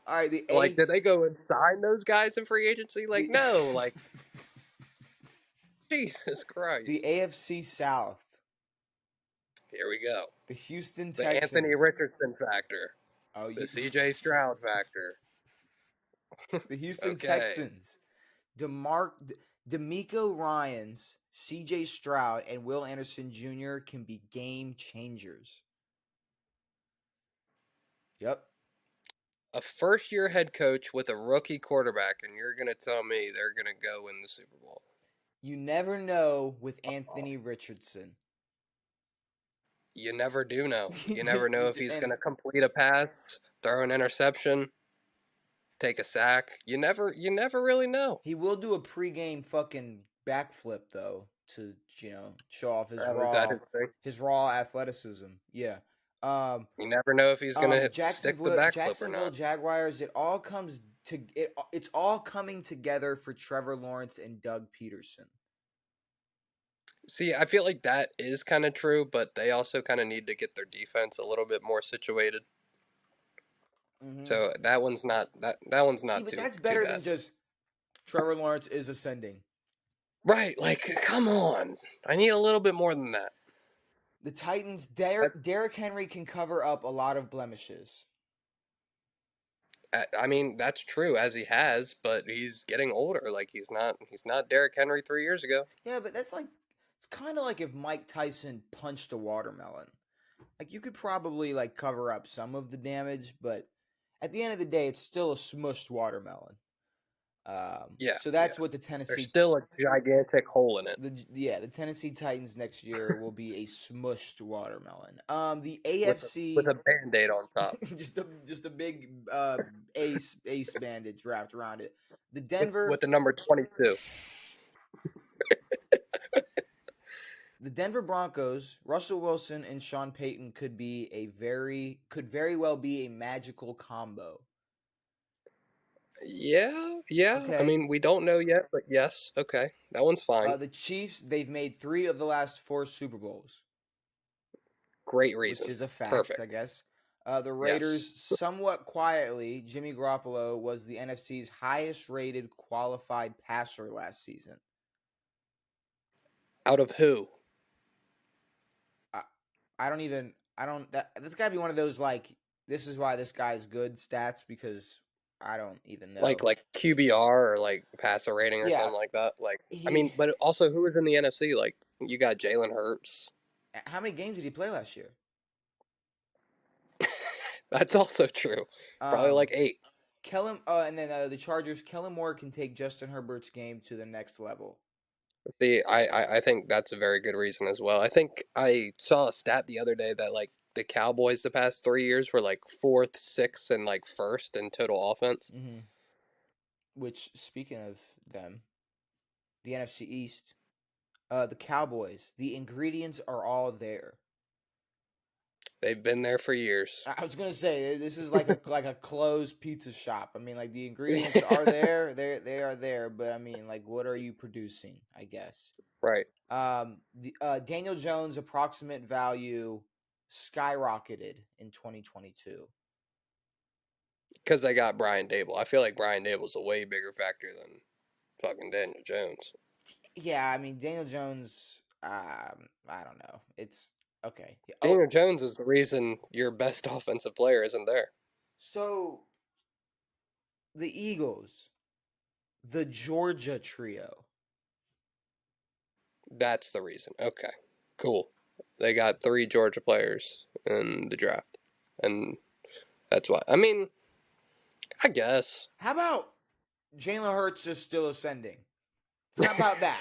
Speaker 1: All right,
Speaker 2: Like, did they go and sign those guys in free agency? Like,
Speaker 1: the
Speaker 2: no. Like, Jesus
Speaker 1: the
Speaker 2: Christ.
Speaker 1: AFC South.
Speaker 2: Here we go.
Speaker 1: The Houston
Speaker 2: The Anthony
Speaker 1: Texans.
Speaker 2: Richardson factor.
Speaker 1: Oh,
Speaker 2: The C.J. Stroud factor.
Speaker 1: the Houston
Speaker 2: Okay.
Speaker 1: Texans. D'Amico Ryans, C.J. Stroud, and Will Anderson Jr. can be game changers. Yep.
Speaker 2: A first-year head coach with a rookie quarterback, and you're going to tell me they're going to go win the Super Bowl.
Speaker 1: You never know with Anthony Richardson.
Speaker 2: You never do know.
Speaker 1: You
Speaker 2: You never know if he's going to complete a pass, throw an interception, take a sack. You never really know.
Speaker 1: He will do a pregame fucking backflip though to show off his
Speaker 2: Is that his thing?
Speaker 1: athleticism. Yeah. Um,
Speaker 2: You never know if he's gonna stick the backflip or
Speaker 1: Jacksonville
Speaker 2: not.
Speaker 1: Jaguars. It's all coming together for Trevor Lawrence and Doug Peterson.
Speaker 2: See, I feel like that is kind of true, but they also kind of need to get their defense a little bit more situated.
Speaker 1: Mm-hmm.
Speaker 2: So that one's
Speaker 1: See,
Speaker 2: not
Speaker 1: but
Speaker 2: too
Speaker 1: that's
Speaker 2: too
Speaker 1: better than
Speaker 2: bad.
Speaker 1: just Trevor Lawrence is ascending.
Speaker 2: Right, like come on. I need a little bit more than that.
Speaker 1: The Titans,
Speaker 2: That-
Speaker 1: Derrick Henry can cover up a lot of blemishes.
Speaker 2: I mean, that's true as he has, but he's getting older. Like he's not Derrick Henry 3 years ago.
Speaker 1: Yeah, but it's kind of like if Mike Tyson punched a watermelon. Like you could probably like cover up some of the damage, but at the end of the day, it's still a smushed watermelon.
Speaker 2: Yeah,
Speaker 1: So
Speaker 2: yeah.
Speaker 1: that's what the
Speaker 2: There's
Speaker 1: Tennessee,
Speaker 2: still a gigantic hole in it
Speaker 1: the Tennessee Titans next year will be a smushed watermelon. The
Speaker 2: with
Speaker 1: AFC,
Speaker 2: a band-aid on top.
Speaker 1: just a big ace bandage wrapped around it. The
Speaker 2: With
Speaker 1: Denver
Speaker 2: the number 22.
Speaker 1: the Denver Broncos, Russell Wilson and Sean Payton could very well be a magical combo.
Speaker 2: Yeah, yeah. I
Speaker 1: Okay.
Speaker 2: mean, we don't know yet, but yes, okay. That one's fine.
Speaker 1: The Chiefs, they've made 3 of the last 4 Super Bowls,
Speaker 2: Great
Speaker 1: which
Speaker 2: reason.
Speaker 1: is a fact, I
Speaker 2: Perfect.
Speaker 1: guess. The
Speaker 2: Yes.
Speaker 1: Raiders, somewhat quietly, Jimmy Garoppolo was the NFC's highest rated qualified passer last season.
Speaker 2: Out of who?
Speaker 1: I, that's got to be one of those like, this is why this guy's good stats because I don't even know.
Speaker 2: Like QBR or like passer rating or
Speaker 1: Yeah,
Speaker 2: something like that. Like, I
Speaker 1: he.
Speaker 2: mean, but also who was in the NFC? Like, you got Jalen Hurts.
Speaker 1: How many games did he play last year?
Speaker 2: That's also true. Probably
Speaker 1: Um,
Speaker 2: like 8.
Speaker 1: Kellen, and then the Chargers. Kellen Moore can take Justin Herbert's game to the next level.
Speaker 2: See, I think that's a very good reason as well. I think I saw a stat the other day that like the Cowboys the past 3 years were like fourth, sixth, and like first in total offense.
Speaker 1: Mm-hmm. Which, speaking of them, the NFC East, the Cowboys. The ingredients are all there.
Speaker 2: They've been there for years.
Speaker 1: I was gonna say this is like a closed pizza shop. I mean, like the ingredients are there. They are there, but I mean, like, what are you producing? I guess.
Speaker 2: Right.
Speaker 1: The Daniel Jones' approximate value skyrocketed in 2022.
Speaker 2: Because they got Brian Dable. I feel like Brian Dable's a way bigger factor than fucking Daniel Jones.
Speaker 1: Yeah, I mean Daniel Jones. I don't know. It's okay. Oh,
Speaker 2: Daniel Jones is the reason your best offensive player isn't there.
Speaker 1: so the Eagles, the Georgia trio.
Speaker 2: That's the reason. Okay. Cool. They got 3 Georgia players in the draft. And that's why. I mean, I guess.
Speaker 1: How about Jalen Hurts is still ascending? How about that?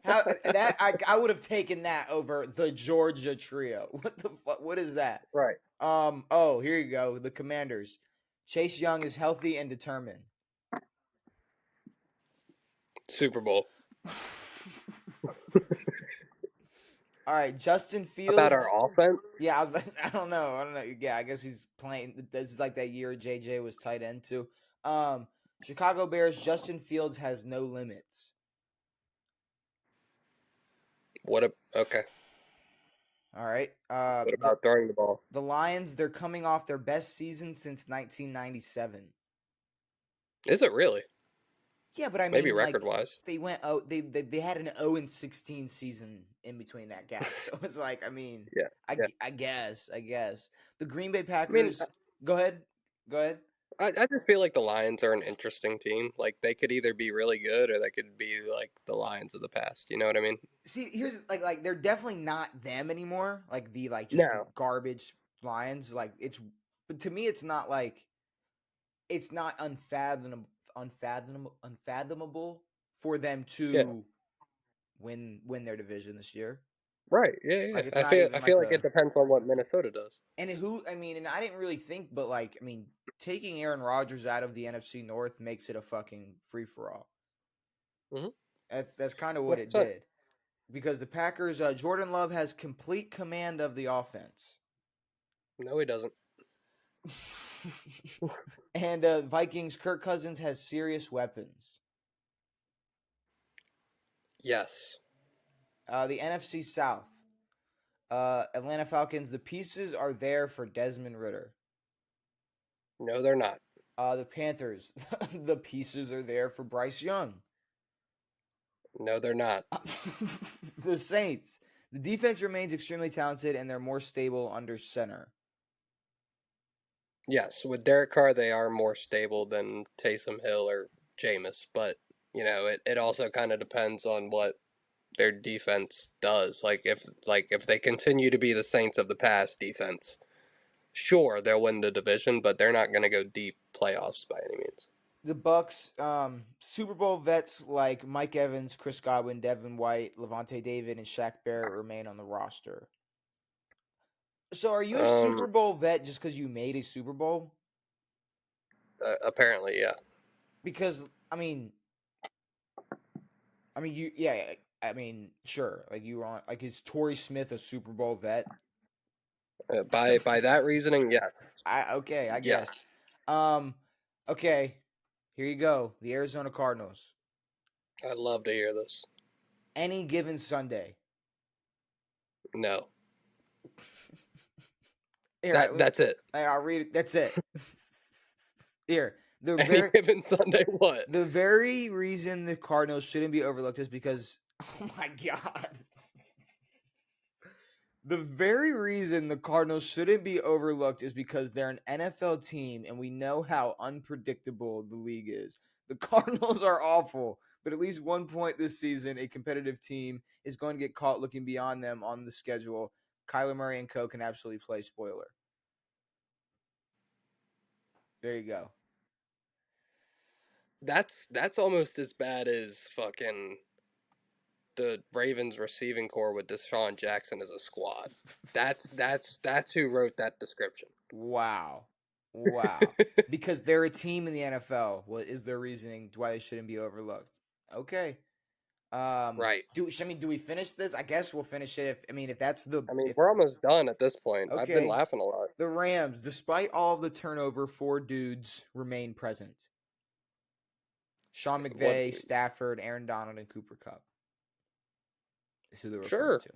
Speaker 1: How that I would have taken that over the Georgia trio. What the fuck? What is that?
Speaker 2: Right.
Speaker 1: Oh, here you go. The Commanders. Chase Young is healthy and determined.
Speaker 2: Super Bowl.
Speaker 1: All right, Justin
Speaker 2: About our
Speaker 1: Fields.
Speaker 2: offense?
Speaker 1: Yeah, I don't know. I don't know. Yeah, I guess he's playing. This is like that year JJ was tight end too. Chicago Bears. Justin Fields has no limits.
Speaker 2: Okay.
Speaker 1: All right.
Speaker 2: What about throwing the ball?
Speaker 1: The Lions. They're coming off their best season since 1997.
Speaker 2: Is it really?
Speaker 1: Yeah, but I
Speaker 2: Maybe
Speaker 1: mean, like
Speaker 2: record wise.
Speaker 1: they went. Oh, they had an 0-16 season in between that gap. So it's like, I mean,
Speaker 2: Yeah. Yeah.
Speaker 1: I guess the Green Bay
Speaker 2: I mean,
Speaker 1: Packers. Go ahead. Go ahead.
Speaker 2: I just feel like the Lions are an interesting team. Like they could either be really good or they could be like the Lions of the past. You know what I mean?
Speaker 1: See, here's like they're definitely not them anymore. Like the just
Speaker 2: No.
Speaker 1: garbage Lions. Like it's, but to me, it's not like it's not unfathomable for them
Speaker 2: Yeah.
Speaker 1: to win their division this year.
Speaker 2: Right. Yeah. Yeah.
Speaker 1: Like it's
Speaker 2: I
Speaker 1: not
Speaker 2: feel
Speaker 1: even
Speaker 2: I feel
Speaker 1: like
Speaker 2: like it
Speaker 1: a
Speaker 2: depends on what Minnesota does.
Speaker 1: and who I mean, and I didn't really think, but like I mean, taking Aaron Rodgers out of the NFC North makes it a fucking free for all.
Speaker 2: Mhm.
Speaker 1: That's kind of what it
Speaker 2: 100%.
Speaker 1: did because the Packers, Jordan Love has complete command of the offense.
Speaker 2: No, he doesn't.
Speaker 1: And Vikings, Kirk Cousins has serious weapons.
Speaker 2: Yes.
Speaker 1: The NFC South, Atlanta Falcons, the pieces are there for Desmond Ritter.
Speaker 2: No, they're not.
Speaker 1: The Panthers, the pieces are there for Bryce Young.
Speaker 2: No, they're not.
Speaker 1: The Saints, the defense remains extremely talented and they're more stable under center.
Speaker 2: Yes, with Derek Carr, they are more stable than Taysom Hill or Jameis, but it also kind of depends on what their defense does. Like if they continue to be the Saints of the past defense, sure they'll win the division, but they're not going to go deep playoffs by any means.
Speaker 1: The Bucks, Super Bowl vets like Mike Evans, Chris Godwin, Devin White, Levante David, and Shaq Barrett remain on the roster. So, are you a Super
Speaker 2: Um,
Speaker 1: Bowl vet just because you made a Super Bowl?
Speaker 2: apparently, yeah.
Speaker 1: Because you, yeah, sure. Like you were on, like, is Torrey Smith a Super Bowl vet?
Speaker 2: By that reasoning, yes,
Speaker 1: I
Speaker 2: yes.
Speaker 1: guess. Um, okay, here you go. The Arizona Cardinals.
Speaker 2: I'd love to hear this.
Speaker 1: Any given Sunday.
Speaker 2: No,
Speaker 1: Here,
Speaker 2: that's it.
Speaker 1: I'll read it. That's it. Here,
Speaker 2: Any given Sunday, what?
Speaker 1: the very reason the Cardinals shouldn't be overlooked is because, oh my god, the very reason the Cardinals shouldn't be overlooked is because they're an NFL team, and we know how unpredictable the league is. The Cardinals are awful, but at least one point this season, a competitive team is going to get caught looking beyond them on the schedule. Kyler Murray and co can absolutely play spoiler. There you go.
Speaker 2: That's almost as bad as fucking the Ravens receiving core with Deshaun Jackson as a squad. That's who wrote that description.
Speaker 1: Wow. Wow. Because they're a team in the NFL. What is their reasoning why they shouldn't be overlooked? Okay.
Speaker 2: Right.
Speaker 1: Do we finish this? I guess we'll finish it if that's the
Speaker 2: I mean,
Speaker 1: if
Speaker 2: we're almost done at this point. I've been
Speaker 1: okay.
Speaker 2: laughing a lot.
Speaker 1: The Rams, despite all of the turnover, four dudes remain present. Sean
Speaker 2: What?
Speaker 1: McVay, Stafford, Aaron Donald, and Cooper Cup is who they're referring
Speaker 2: Sure.
Speaker 1: to.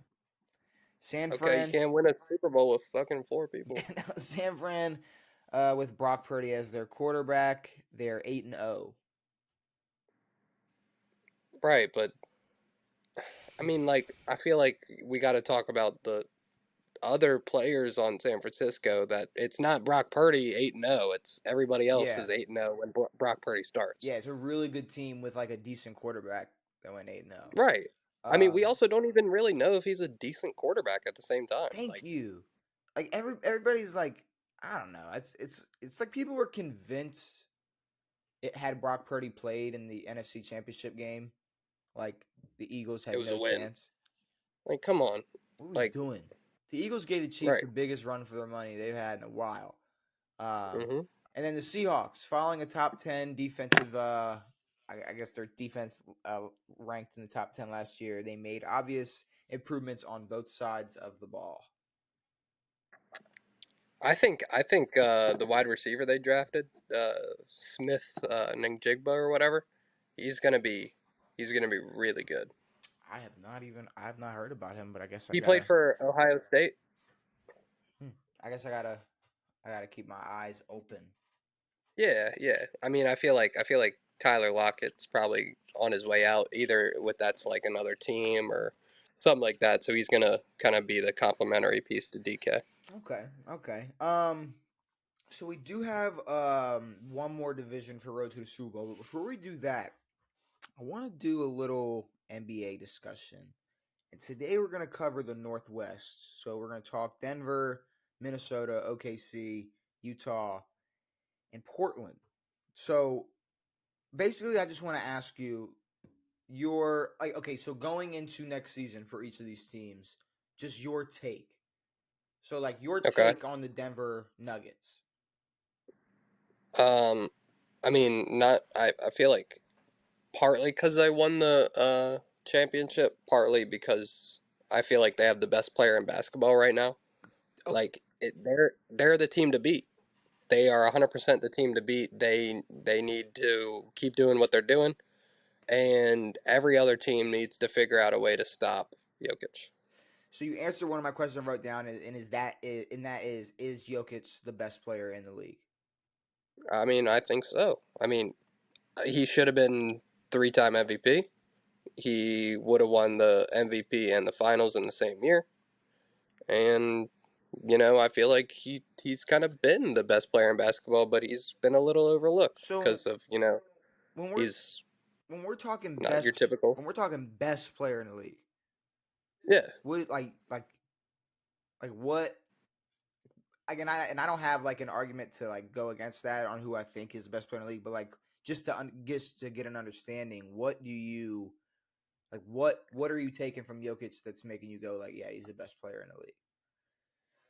Speaker 1: San
Speaker 2: Okay, you
Speaker 1: Fran,
Speaker 2: can't win a Super Bowl with fucking four people.
Speaker 1: San Fran, with Brock Purdy as their quarterback, they're 8-0.
Speaker 2: Right, but I mean, like, I feel like we got to talk about the other players on San Francisco. That it's not Brock Purdy 8-0. It's everybody else
Speaker 1: Yeah,
Speaker 2: is 8-0 when Brock Purdy starts.
Speaker 1: yeah, it's a really good team with like a decent quarterback that went 8-0.
Speaker 2: Right. I mean, we
Speaker 1: Um,
Speaker 2: also don't even really know if he's a decent quarterback at the same time.
Speaker 1: thank
Speaker 2: Like,
Speaker 1: you. Like everybody's like, I don't know. It's like people were convinced it had Brock Purdy played in the NFC Championship game, like the Eagles
Speaker 2: it
Speaker 1: had
Speaker 2: was a
Speaker 1: no
Speaker 2: win.
Speaker 1: chance.
Speaker 2: Like, come on.
Speaker 1: What are we
Speaker 2: Like,
Speaker 1: doing? The Eagles gave the Chiefs
Speaker 2: right.
Speaker 1: the biggest run for their money they've had in a while. Um,
Speaker 2: Mm-hmm.
Speaker 1: and then the Seahawks, following a top 10 defensive, I guess their defense ranked in the top 10 last year. They made obvious improvements on both sides of the ball.
Speaker 2: I think the wide receiver they drafted, Smith Njigba or whatever, he's gonna be he's gonna be really good.
Speaker 1: I have not heard about him, but
Speaker 2: He played for Ohio State.
Speaker 1: hmm, I gotta keep my eyes open.
Speaker 2: Yeah, yeah. I mean, I feel like Tyler Lockett's probably on his way out, either with that to like another team or something like that. So he's gonna kind of be the complementary piece to DK.
Speaker 1: Okay, okay. So we do have one more division for Road to the Super Bowl, but before we do that, I want to do a little NBA discussion. And today we're going to cover the Northwest. So we're going to talk Denver, Minnesota, OKC, Utah, and Portland. So basically, I just want to ask you your like okay, so going into next season for each of these teams, just your take. So like your
Speaker 2: Okay.
Speaker 1: take on the Denver Nuggets.
Speaker 2: Um, I mean, not. I feel like partly because they won the championship, partly because I feel like they have the best player in basketball right now.
Speaker 1: Oh,
Speaker 2: Like they're the team to beat. They are 100% the team to beat. They need to keep doing what they're doing, and every other team needs to figure out a way to stop Jokic.
Speaker 1: so you answered one of my questions I wrote down, and is Jokic the best player in the league?
Speaker 2: I mean, I think so. I mean, he should have been three-time MVP. He would have won the MVP and the finals in the same year. And I feel like he's kind of been the best player in basketball, but he's been a little overlooked
Speaker 1: So
Speaker 2: because of
Speaker 1: when we're
Speaker 2: he's
Speaker 1: when we're talking
Speaker 2: not your typical.
Speaker 1: best player in the league,
Speaker 2: Yeah,
Speaker 1: what what again? I don't have like an argument to like go against that on who I think is the best player in the league, but like just to get an understanding, what do you like? What are you taking from Jokic that's making you go like, yeah, he's the best player in the league?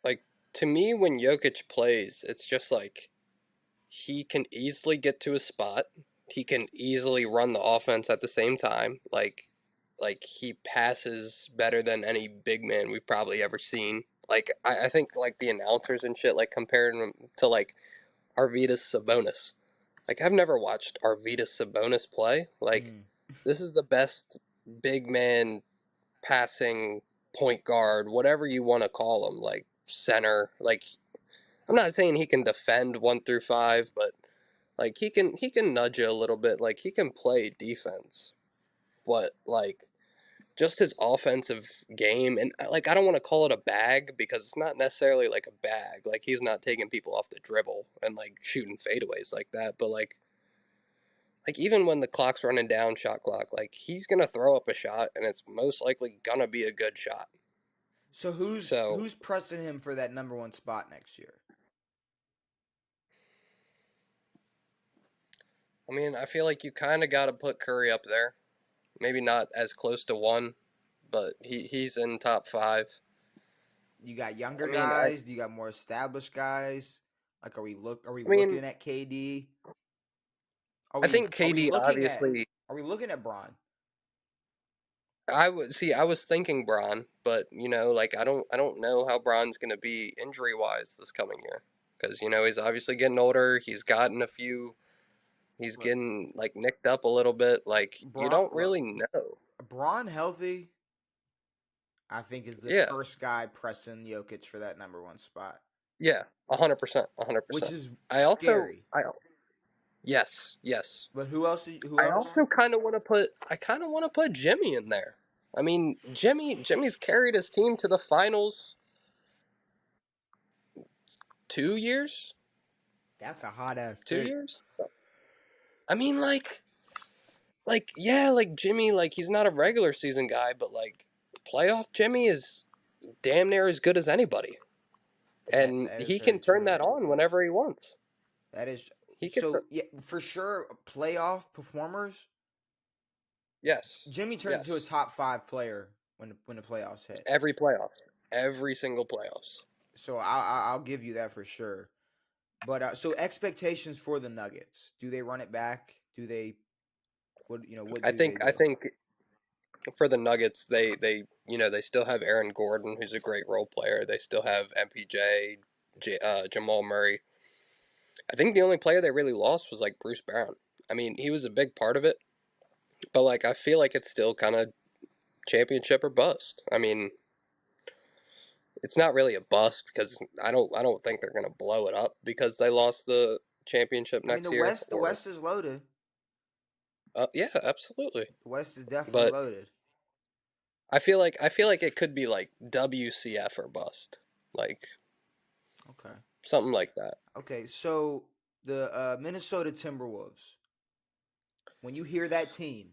Speaker 2: like to me, when Jokic plays, it's just like he can easily get to a spot. He can easily run the offense at the same time. Like he passes better than any big man we've probably ever seen. Like I think like the announcers and shit like compared him to like Arvydas Sabonis. Like I've never watched Arvydas Sabonis play. Like
Speaker 1: Mm.
Speaker 2: this is the best big man passing point guard, whatever you want to call him, like center. Like I'm not saying he can defend 1 through 5, but like he can nudge you a little bit. Like he can play defense, but like just his offensive game and like I don't want to call it a bag because it's not necessarily like a bag. Like he's not taking people off the dribble and like shooting fadeaways like that, but like even when the clock's running down, shot clock, like he's gonna throw up a shot and it's most likely gonna be a good shot.
Speaker 1: So
Speaker 2: So
Speaker 1: who's pressing him for that number one spot next year?
Speaker 2: I mean, I feel like you kind of got to put Curry up there. Maybe not as close to one, but he's in top five.
Speaker 1: You got younger
Speaker 2: I mean, I
Speaker 1: guys? Do you got more established guys? Like, are we
Speaker 2: I mean,
Speaker 1: looking at KD?
Speaker 2: I think
Speaker 1: Are we
Speaker 2: KD
Speaker 1: looking at
Speaker 2: obviously.
Speaker 1: Braun?
Speaker 2: I would see. I was thinking Braun, but like I don't know how Braun's going to be injury wise this coming year because he's obviously getting older. He's gotten a few. He's
Speaker 1: Look,
Speaker 2: getting like nicked up a little bit. Like you
Speaker 1: Braun,
Speaker 2: don't really know.
Speaker 1: Braun healthy, I think is the
Speaker 2: Yeah,
Speaker 1: first guy pressing Jokic for that number one spot,
Speaker 2: yeah, 100%, a hundred
Speaker 1: which
Speaker 2: percent.
Speaker 1: is
Speaker 2: I also,
Speaker 1: scary.
Speaker 2: I yes, yes.
Speaker 1: But who else? Who
Speaker 2: I
Speaker 1: else?
Speaker 2: also kind of want to put. I kind of want to put Jimmy in there. I mean, Jimmy's carried his team to the finals 2 years.
Speaker 1: That's a hot ass
Speaker 2: Two
Speaker 1: take.
Speaker 2: years. So, I mean, like yeah, like Jimmy, like he's not a regular season guy, but like playoff Jimmy is damn near as good as anybody, and
Speaker 1: That is
Speaker 2: he
Speaker 1: very
Speaker 2: can turn
Speaker 1: true.
Speaker 2: that on whenever he wants.
Speaker 1: That is
Speaker 2: He can.
Speaker 1: so yeah for sure. Playoff performers,
Speaker 2: Yes,
Speaker 1: Jimmy turns into a
Speaker 2: yes.
Speaker 1: top five player when the playoffs hit.
Speaker 2: Every playoffs, every single playoffs.
Speaker 1: So I'll give you that for sure. But so expectations for the Nuggets: do they run it back? Do they what
Speaker 2: I
Speaker 1: do
Speaker 2: think
Speaker 1: they
Speaker 2: I
Speaker 1: do?
Speaker 2: think for the Nuggets, they still have Aaron Gordon, who's a great role player. They still have MPJ, Jamal Murray. I think the only player they really lost was like Bruce Brown. I mean, he was a big part of it, but like I feel like it's still kind of championship or bust. I mean, it's not really a bust because I don't think they're gonna blow it up because they lost the championship
Speaker 1: I mean,
Speaker 2: next year.
Speaker 1: The
Speaker 2: Or
Speaker 1: West is loaded.
Speaker 2: yeah, absolutely.
Speaker 1: The West is definitely
Speaker 2: But
Speaker 1: loaded.
Speaker 2: I feel like it could be like WCF or bust, like
Speaker 1: Okay.
Speaker 2: something like that.
Speaker 1: Okay. So the Minnesota Timberwolves. When you hear that team,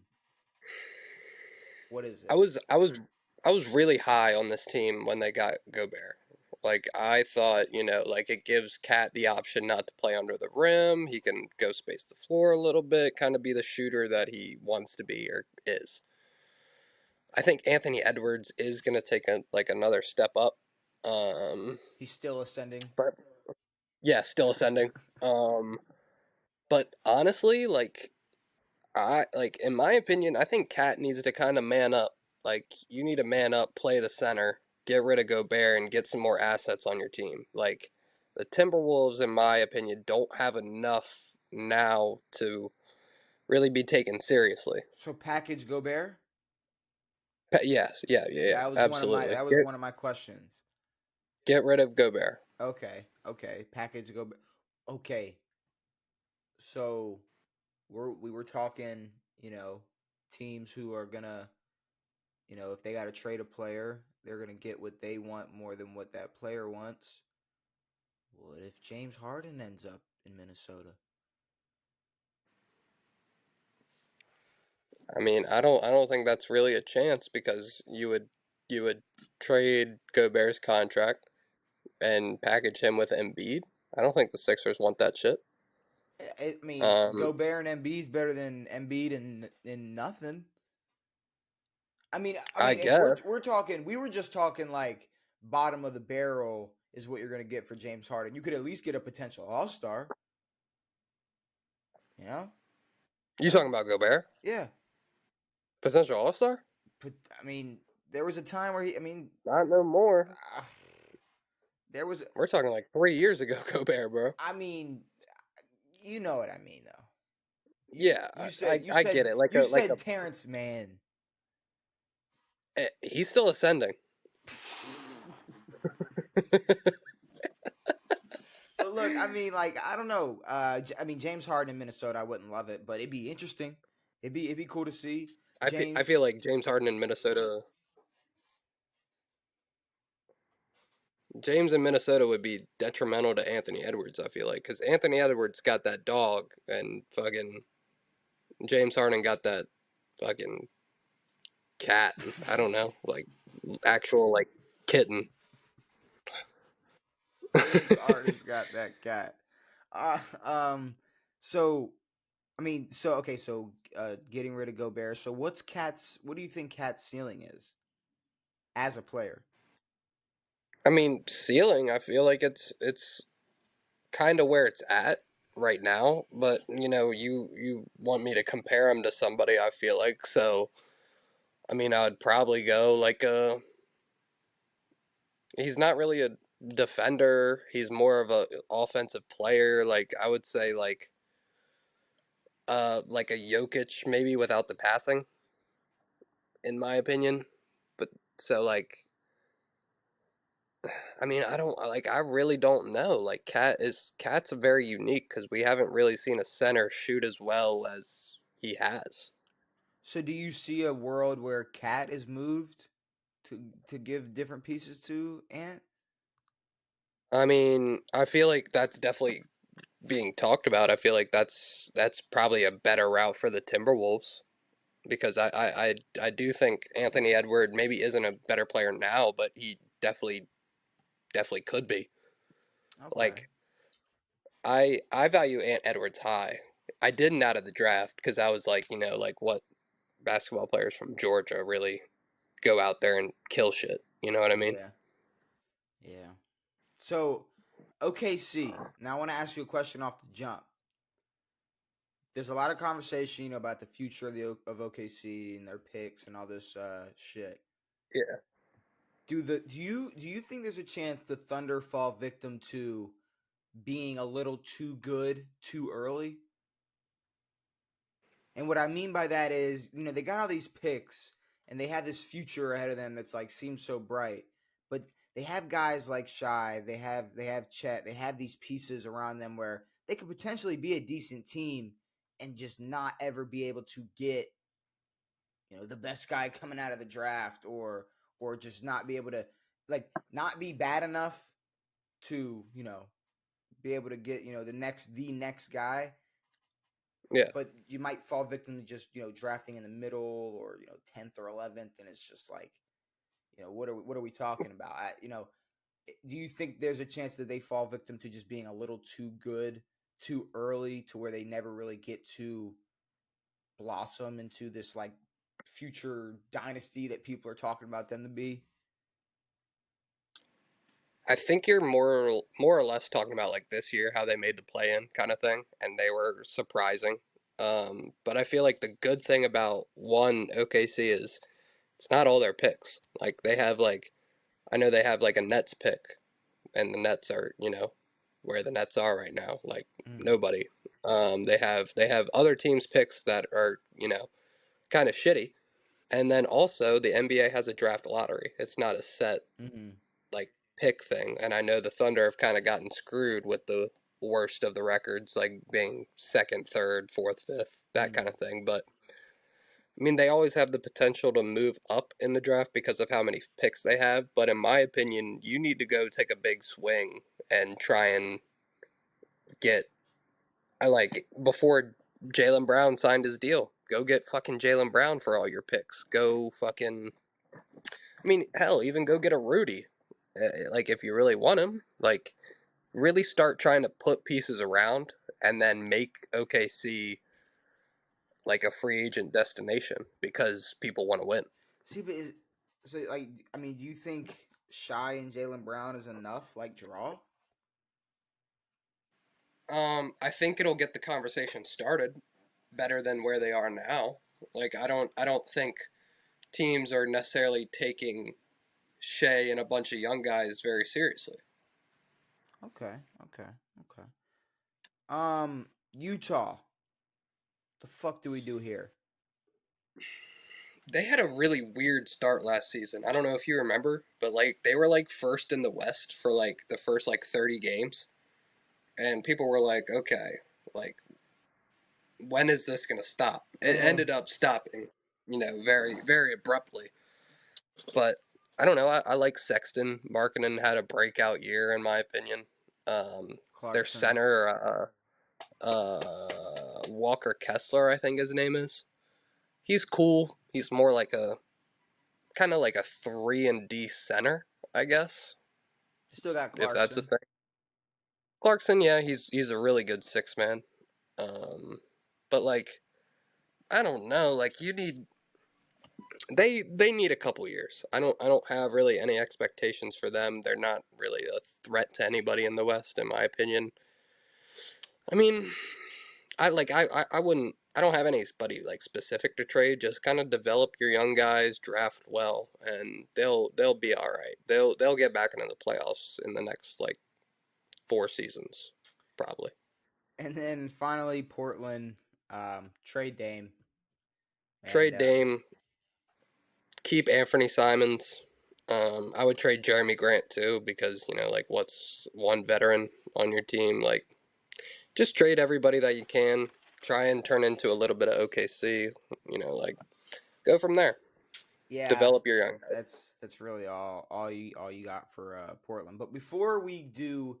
Speaker 1: what is
Speaker 2: I
Speaker 1: it?
Speaker 2: was I was I was really high on this team when they got Gobert. Like I thought, like it gives Cat the option not to play under the rim. He can go space the floor a little bit, kind of be the shooter that he wants to be or is. I think Anthony Edwards is going to take another step up. Um,
Speaker 1: He's still ascending.
Speaker 2: but yeah, still ascending. Um, but honestly, like I like, in my opinion, I think Cat needs to kind of man up. Like, you need to man up, play the center, get rid of Gobert, and get some more assets on your team. Like, the Timberwolves, in my opinion, don't have enough now to really be taken seriously.
Speaker 1: So package Gobert.
Speaker 2: Yes, yeah, absolutely.
Speaker 1: That was one of my questions.
Speaker 2: Get rid of Gobert.
Speaker 1: Okay, package Gobert. Okay, so we were talking, teams who are gonna, if they got to trade a player, they're gonna get what they want more than what that player wants. What if James Harden ends up in Minnesota?
Speaker 2: I mean, I don't think that's really a chance because you would trade Gobert's contract and package him with Embiid. I don't think the Sixers want that shit.
Speaker 1: I mean,
Speaker 2: Um,
Speaker 1: Gobert and Embiid's better than Embiid and nothing. I
Speaker 2: I
Speaker 1: mean, if we're
Speaker 2: guess.
Speaker 1: we're talking, we were just talking like bottom of the barrel is what you're gonna get for James Harden. You could at least get a potential All Star. You know,
Speaker 2: You
Speaker 1: that
Speaker 2: talking about Gobert?
Speaker 1: yeah.
Speaker 2: Potential All Star?
Speaker 1: But I mean, there was a time where he. I mean,
Speaker 2: Not no more.
Speaker 1: uh, there was.
Speaker 2: We're talking like 3 years ago, Gobert, bro.
Speaker 1: I mean, you know what I mean, though. You
Speaker 2: Yeah,
Speaker 1: you
Speaker 2: I,
Speaker 1: said you
Speaker 2: I get
Speaker 1: said
Speaker 2: it. Like
Speaker 1: you
Speaker 2: a like
Speaker 1: said Terrence Mann.
Speaker 2: he's still ascending.
Speaker 1: But look, I mean, like I don't know. I mean, James Harden in Minnesota, I wouldn't love it, but it'd be interesting. It'd be cool to see
Speaker 2: I
Speaker 1: James.
Speaker 2: feel like James Harden in Minnesota. James in Minnesota would be detrimental to Anthony Edwards. I feel like because Anthony Edwards got that dog, and fucking James Harden got that fucking cat. I don't know, like actual like kitten.
Speaker 1: James Harden's got that cat. Uh, um. So I mean, so okay, so getting rid of Gobert. So what's Cat's? What do you think Cat's ceiling is as a player?
Speaker 2: I mean, ceiling. I feel like it's kind of where it's at right now. But you want me to compare him to somebody? I feel like so. I mean, I would probably go like a. He's not really a defender. He's more of a offensive player. Like I would say, like a Jokic maybe without the passing, in my opinion. But so like, I mean, I don't like. I really don't know. Like, Cat's very unique because we haven't really seen a center shoot as well as he has.
Speaker 1: So do you see a world where Cat is moved to give different pieces to Ant?
Speaker 2: I mean, I feel like that's definitely being talked about. I feel like that's probably a better route for the Timberwolves because I do think Anthony Edward maybe isn't a better player now, but he definitely could be.
Speaker 1: Okay.
Speaker 2: Like I value Ant Edwards high. I didn't out of the draft because I was like, like what basketball players from Georgia really go out there and kill shit. You know what I mean?
Speaker 1: Yeah. Yeah. So OKC. Now I want to ask you a question off the jump. There's a lot of conversation, about the future of OKC and their picks and all this shit.
Speaker 2: Yeah.
Speaker 1: Do you think there's a chance the Thunder fall victim to being a little too good too early? And what I mean by that is, they got all these picks and they have this future ahead of them that's like seems so bright. But they have guys like Shy, they have Chet, they have these pieces around them where they could potentially be a decent team and just not ever be able to get, the best guy coming out of the draft or just not be able to like not be bad enough to, be able to get, the next guy,
Speaker 2: Yeah.
Speaker 1: but you might fall victim to just drafting in the middle or 10th or 11th, and it's just like what are we talking about? Do you think there's a chance that they fall victim to just being a little too good too early to where they never really get to blossom into this like future dynasty that people are talking about them to be?
Speaker 2: I think you're more or less talking about like this year how they made the play in kind of thing, and they were surprising. But I feel like the good thing about one OKC is it's not all their picks. Like they have like I know they have like a Nets pick, and the Nets are where the Nets are right now. Like
Speaker 1: Mm,
Speaker 2: nobody. They have other teams' picks that are kind of shitty, and then also the NBA has a draft lottery. It's not a set
Speaker 1: mm,
Speaker 2: like pick thing, and I know the Thunder have kind of gotten screwed with the worst of the records, like being second, third, fourth, fifth, that
Speaker 1: mm.
Speaker 2: kind of thing. But I mean, they always have the potential to move up in the draft because of how many picks they have. But in my opinion, you need to go take a big swing and try and get. I like before Jaylen Brown signed his deal. Go get fucking Jaylen Brown for all your picks. Go fucking. I mean, hell, even go get a Rudy. Like if you really want him, like really start trying to put pieces around and then make OKC like a free agent destination because people want to win.
Speaker 1: See, but so like I mean, do you think Shy and Jalen Brown is enough? Like draw?
Speaker 2: I think it'll get the conversation started better than where they are now. Like I don't think teams are necessarily taking Shea and a bunch of young guys very seriously.
Speaker 1: Okay, okay, okay. Utah. The fuck do we do here?
Speaker 2: They had a really weird start last season. I don't know if you remember, but like they were like first in the West for like the first like 30 games, and people were like, "Okay, like when is this going to stop?" It
Speaker 1: Uh,
Speaker 2: ended up stopping, very very abruptly. But I don't know. I like Sexton. Markkinen had a breakout year, in my opinion. Their
Speaker 1: Clarkson.
Speaker 2: center, Walker Kessler, I think his name is. He's cool. He's more like a kind of like a 3 and D center, I guess,
Speaker 1: Still got
Speaker 2: if that's a
Speaker 1: Clarkson.
Speaker 2: thing. Clarkson, yeah, he's a really good six man. But like I don't know, like you need they need a couple years. I don't have really any expectations for them. They're not really a threat to anybody in the West, in my opinion. I mean, I wouldn't. I don't have anybody like specific to trade. Just kind of develop your young guys, draft well, and they'll be all right. They'll get back into the playoffs in the next like 4 seasons, probably.
Speaker 1: And then finally Portland, trade Dame. And
Speaker 2: Trade Dame, keep Anthony Simons. I would trade Jeremy Grant too because like what's one veteran on your team? Like just trade everybody that you can. Try and turn into a little bit of OKC. Like go from there.
Speaker 1: yeah,
Speaker 2: Develop your young guys.
Speaker 1: that's really all you got for Portland. But before we do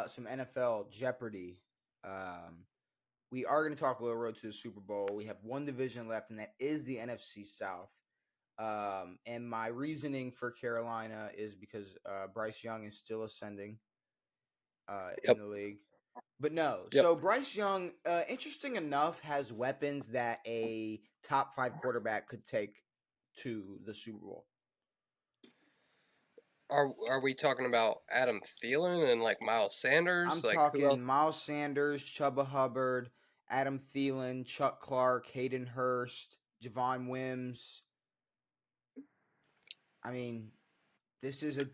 Speaker 1: some NFL Jeopardy, um, we are going to talk a little road to the Super Bowl. We have one division left, and that is the NFC South. And my reasoning for Carolina is because Bryce Young is still ascending in
Speaker 2: Yep.
Speaker 1: the league. But no,
Speaker 2: Yep.
Speaker 1: so Bryce Young, interesting enough, has weapons that a top five quarterback could take to the Super Bowl.
Speaker 2: Are we talking about Adam Thielen and like Miles Sanders?
Speaker 1: I'm
Speaker 2: Like who else?
Speaker 1: talking Miles Sanders, Chuba Hubbard, Adam Thielen, Chuck Clark, Hayden Hurst, Javon Wims. I mean, this is a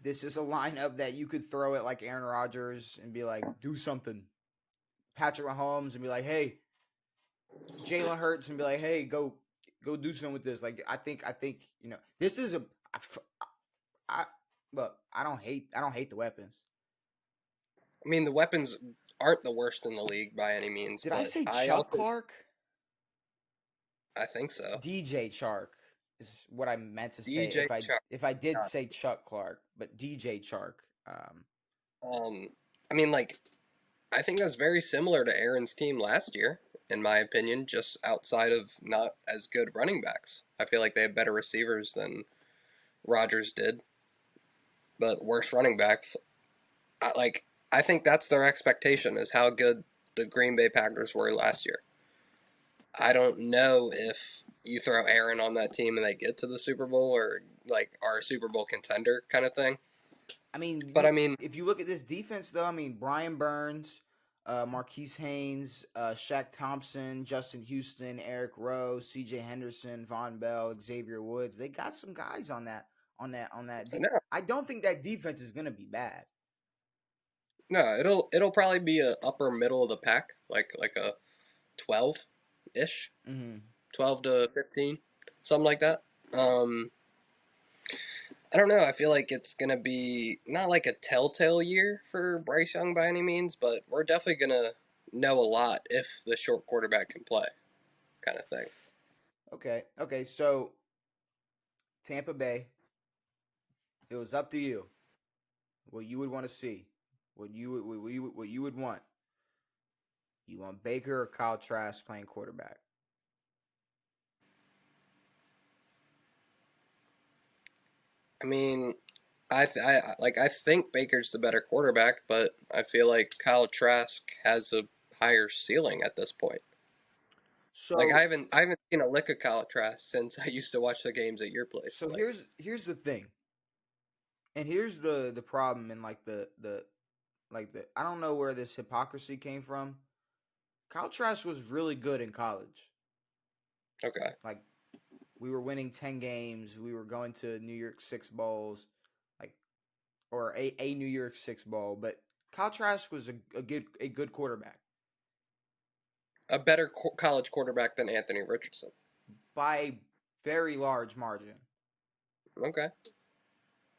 Speaker 1: lineup that you could throw at like Aaron Rodgers and be like, do something. Patrick Mahomes and be like, hey, Jalen Hurts and be like, hey, go do something with this. Like I think this is a I look. I don't hate the weapons.
Speaker 2: I mean, the weapons aren't the worst in the league by any means,
Speaker 1: Did I
Speaker 2: but
Speaker 1: say
Speaker 2: I
Speaker 1: Chuck
Speaker 2: also
Speaker 1: Clark?
Speaker 2: I think so.
Speaker 1: DJ Chark is what I meant to say.
Speaker 2: DJ
Speaker 1: If I
Speaker 2: Chuck.
Speaker 1: if I did say Chuck Clark, but DJ Chark.
Speaker 2: Um, I mean, like I think that's very similar to Aaron's team last year, in my opinion. Just outside of not as good running backs, I feel like they have better receivers than Rodgers did, but worse running backs. I think that's their expectation is how good the Green Bay Packers were last year. I don't know if you throw Aaron on that team and they get to the Super Bowl or like are a Super Bowl contender kind of thing.
Speaker 1: I mean,
Speaker 2: But I mean,
Speaker 1: if you look at this defense, though, I mean, Brian Burns, Marquise Haynes, Shaq Thompson, Justin Houston, Eric Rowe, C.J. Henderson, Von Bell, Xavier Woods. They got some guys on that.
Speaker 2: No,
Speaker 1: I don't think that defense is gonna be bad.
Speaker 2: no, it'll probably be a upper middle of the pack, like a 12 ish,
Speaker 1: Mm-hmm.
Speaker 2: 12 to 15, something like that. I don't know. I feel like it's gonna be not like a telltale year for Bryce Young by any means, but we're definitely gonna know a lot if the short quarterback can play, kind of thing.
Speaker 1: Okay. So Tampa Bay, if it was up to you, what you would want to see, what you would want. You want Baker or Kyle Trask playing quarterback?
Speaker 2: I mean, I think Baker's the better quarterback, but I feel like Kyle Trask has a higher ceiling at this point. Like
Speaker 1: So
Speaker 2: I haven't seen a lick of Kyle Trask since I used to watch the games at your place.
Speaker 1: so
Speaker 2: Like
Speaker 1: here's the thing, and here's the problem, and like the I don't know where this hypocrisy came from. Kyle Trask was really good in college.
Speaker 2: okay,
Speaker 1: Like we were winning 10 games. We were going to New York Six bowls, like or a New York Six bowl. But Kyle Trask was a good quarterback
Speaker 2: a better college quarterback than Anthony Richardson.
Speaker 1: by a very large margin.
Speaker 2: Okay,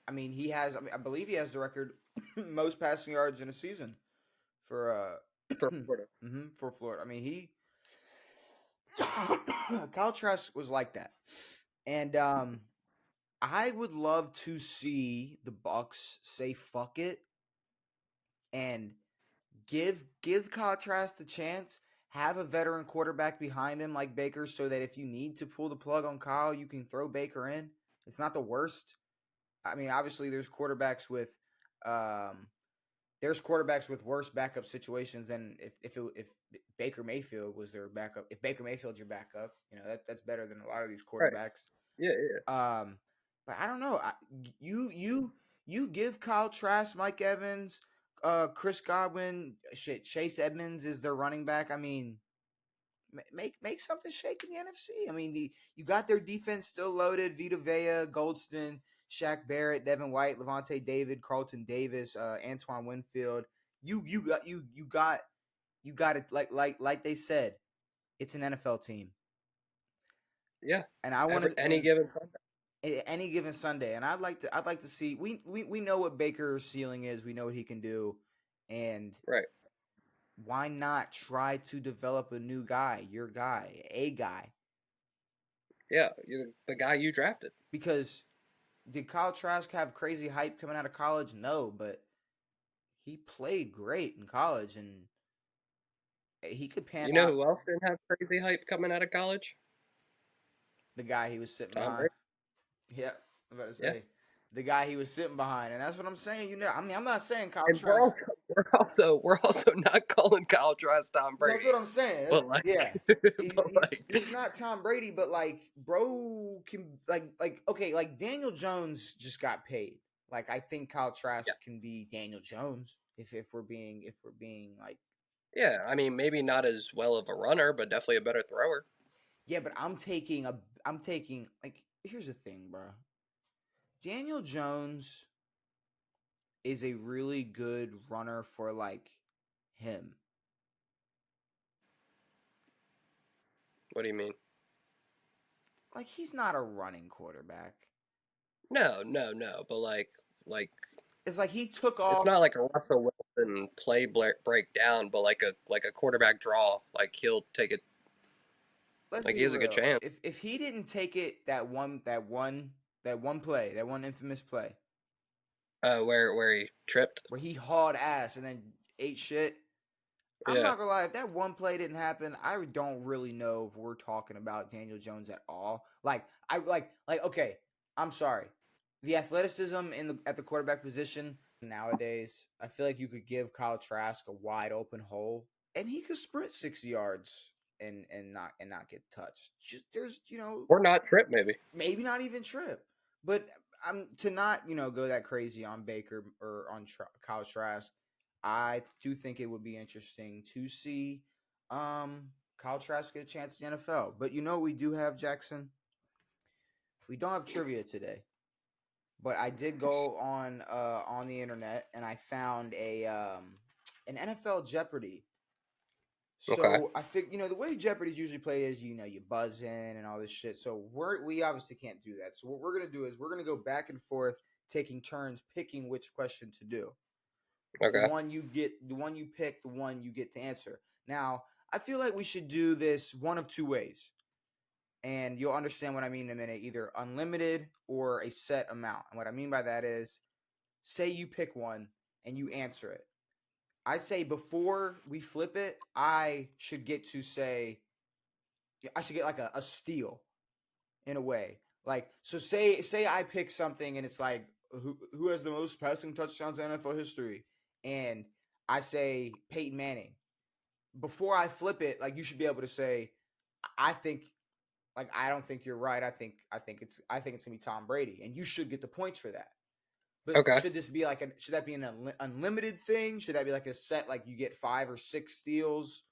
Speaker 1: I mean, I believe he has the record most passing yards in a season for
Speaker 2: for Florida.
Speaker 1: for Florida. I mean, he Kyle Trask was like that, and I would love to see the Bucks say fuck it and give Kyle Trask the chance. Have a veteran quarterback behind him like Baker, so that if you need to pull the plug on Kyle, you can throw Baker in. It's not the worst. I mean, obviously, um, there's quarterbacks with worse backup situations than if Baker Mayfield was their backup. If Baker Mayfield's your backup, that's better than a lot of these
Speaker 2: Right.
Speaker 1: quarterbacks.
Speaker 2: Yeah, yeah.
Speaker 1: But I don't know. You give Kyle Trask, Mike Evans, Chris Godwin, shit. Chase Edmonds is their running back. I mean, make something shake in the NFC. I mean, you got their defense still loaded: Vita Vea, Goldston, Shaq Barrett, Devin White, Levante David, Carlton Davis, Antoine Winfield. You got it. Like they said, it's an NFL team,
Speaker 2: Yeah.
Speaker 1: and I want to
Speaker 2: Any given Sunday.
Speaker 1: any given Sunday, and I'd like to see. We know what Baker's ceiling is. We know what he can do, and
Speaker 2: Right.
Speaker 1: why not try to develop a new guy, your guy, a guy?
Speaker 2: Yeah, you're the guy you drafted.
Speaker 1: Because did Kyle Trask have crazy hype coming out of college? No, but he played great in college, and he could pan
Speaker 2: You know
Speaker 1: out.
Speaker 2: who else didn't have crazy hype coming out of college?
Speaker 1: The guy he was sitting
Speaker 2: Tom
Speaker 1: behind.
Speaker 2: Brady.
Speaker 1: Yeah, I'm about to
Speaker 2: Yeah.
Speaker 1: say the guy he was sitting behind, and that's what I'm saying. I mean, I'm not saying Kyle
Speaker 2: And
Speaker 1: Trask.
Speaker 2: we're also not calling Kyle Trask Tom
Speaker 1: That's
Speaker 2: Brady,
Speaker 1: what I'm saying.
Speaker 2: but like,
Speaker 1: Yeah, he's,
Speaker 2: but
Speaker 1: he's
Speaker 2: like,
Speaker 1: he's not Tom Brady, but like, bro can like okay, like Daniel Jones just got paid. Like, I think Kyle
Speaker 2: yeah,
Speaker 1: Trask can be Daniel Jones if we're being like,
Speaker 2: yeah. I mean, maybe not as well of a runner, but definitely a better thrower.
Speaker 1: yeah, but I'm taking like, here's the thing, bro. Daniel Jones is a really good runner for like him.
Speaker 2: What do you mean?
Speaker 1: Like, he's not a running quarterback.
Speaker 2: No. But like,
Speaker 1: It's like he took
Speaker 2: it's
Speaker 1: off.
Speaker 2: not like a Russell Wilson play breakdown, but like a quarterback draw. Like he'll take it.
Speaker 1: Let's
Speaker 2: Like
Speaker 1: be
Speaker 2: he has a good
Speaker 1: real.
Speaker 2: chance.
Speaker 1: If he didn't take it that one play, that one infamous play
Speaker 2: Where he tripped.
Speaker 1: where he hauled ass and then ate shit, I'm
Speaker 2: Yeah,
Speaker 1: not gonna lie. If that one play didn't happen, I don't really know if we're talking about Daniel Jones at all. Like, I like okay. I'm sorry. The athleticism at the quarterback position nowadays, I feel like you could give Kyle Trask a wide open hole and he could sprint 60 yards and not get touched. Just there's
Speaker 2: or not trip maybe.
Speaker 1: maybe not even trip, but I'm to not go that crazy on Baker or on Kyle Trask. I do think it would be interesting to see Kyle Trask get a chance in the NFL. But you know, we do have Jackson. We don't have trivia today, but I did go on the internet and I found a an NFL Jeopardy.
Speaker 2: Okay.
Speaker 1: So I think the way Jeopardy's usually played is you buzz in and all this shit. So we obviously can't do that. So what we're gonna do is we're gonna go back and forth, taking turns picking which question to do. The
Speaker 2: Okay.
Speaker 1: one you get, the one you pick, the one you get to answer. Now I feel like we should do this one of two ways, and you'll understand what I mean in a minute. Either unlimited or a set amount. And what I mean by that is, say you pick one and you answer it. I say before we flip it, I should get to say I should get like a steal in a way. Like so, say I pick something and it's like who has the most passing touchdowns in NFL history, and I say Peyton Manning. Before I flip it, like you should be able to say, I think like I don't think you're right. I think it's gonna be Tom Brady, and you should get the points for that. But
Speaker 2: Okay.
Speaker 1: should this be like should that be an unlimited thing? Should that be like a set like you get 5 or 6 steals?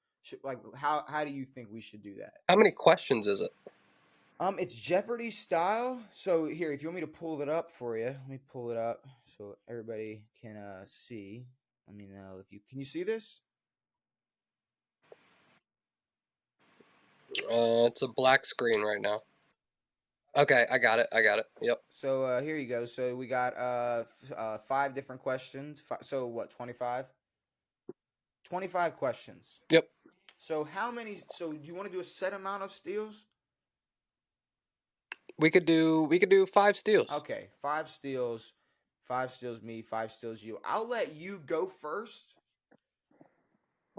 Speaker 1: Like how do you think we should do that?
Speaker 2: How many questions is it?
Speaker 1: It's Jeopardy style. So here, if you want me to pull it up for you, let me pull it up so everybody can see. Let me know if you can you see this.
Speaker 2: It's a black screen right now. Okay, I got it. I got it. Yep.
Speaker 1: So here you go. So we got 5 different questions. So what? 25. 25 questions.
Speaker 2: Yep.
Speaker 1: So how many? So do you want to do a set amount of steals?
Speaker 2: We could do 5 steals.
Speaker 1: Okay, 5 steals. 5 steals me. 5 steals you. I'll let you go first.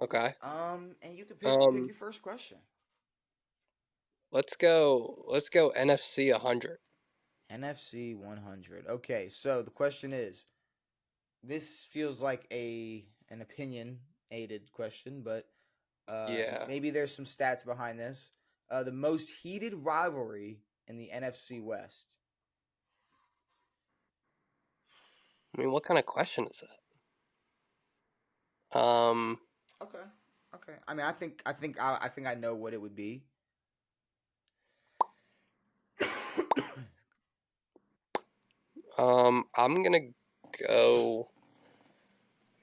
Speaker 2: Okay.
Speaker 1: And you can pick
Speaker 2: Um,
Speaker 1: your first question.
Speaker 2: let's go NFC 100.
Speaker 1: NFC 100. Okay, so the question is, this feels like an opinion aided question, but
Speaker 2: Yeah.
Speaker 1: maybe there's some stats behind this. The most heated rivalry in the NFC West.
Speaker 2: I mean, what kind of question is that?
Speaker 1: Okay, okay. I mean, I think I know what it would be.
Speaker 2: I'm gonna go.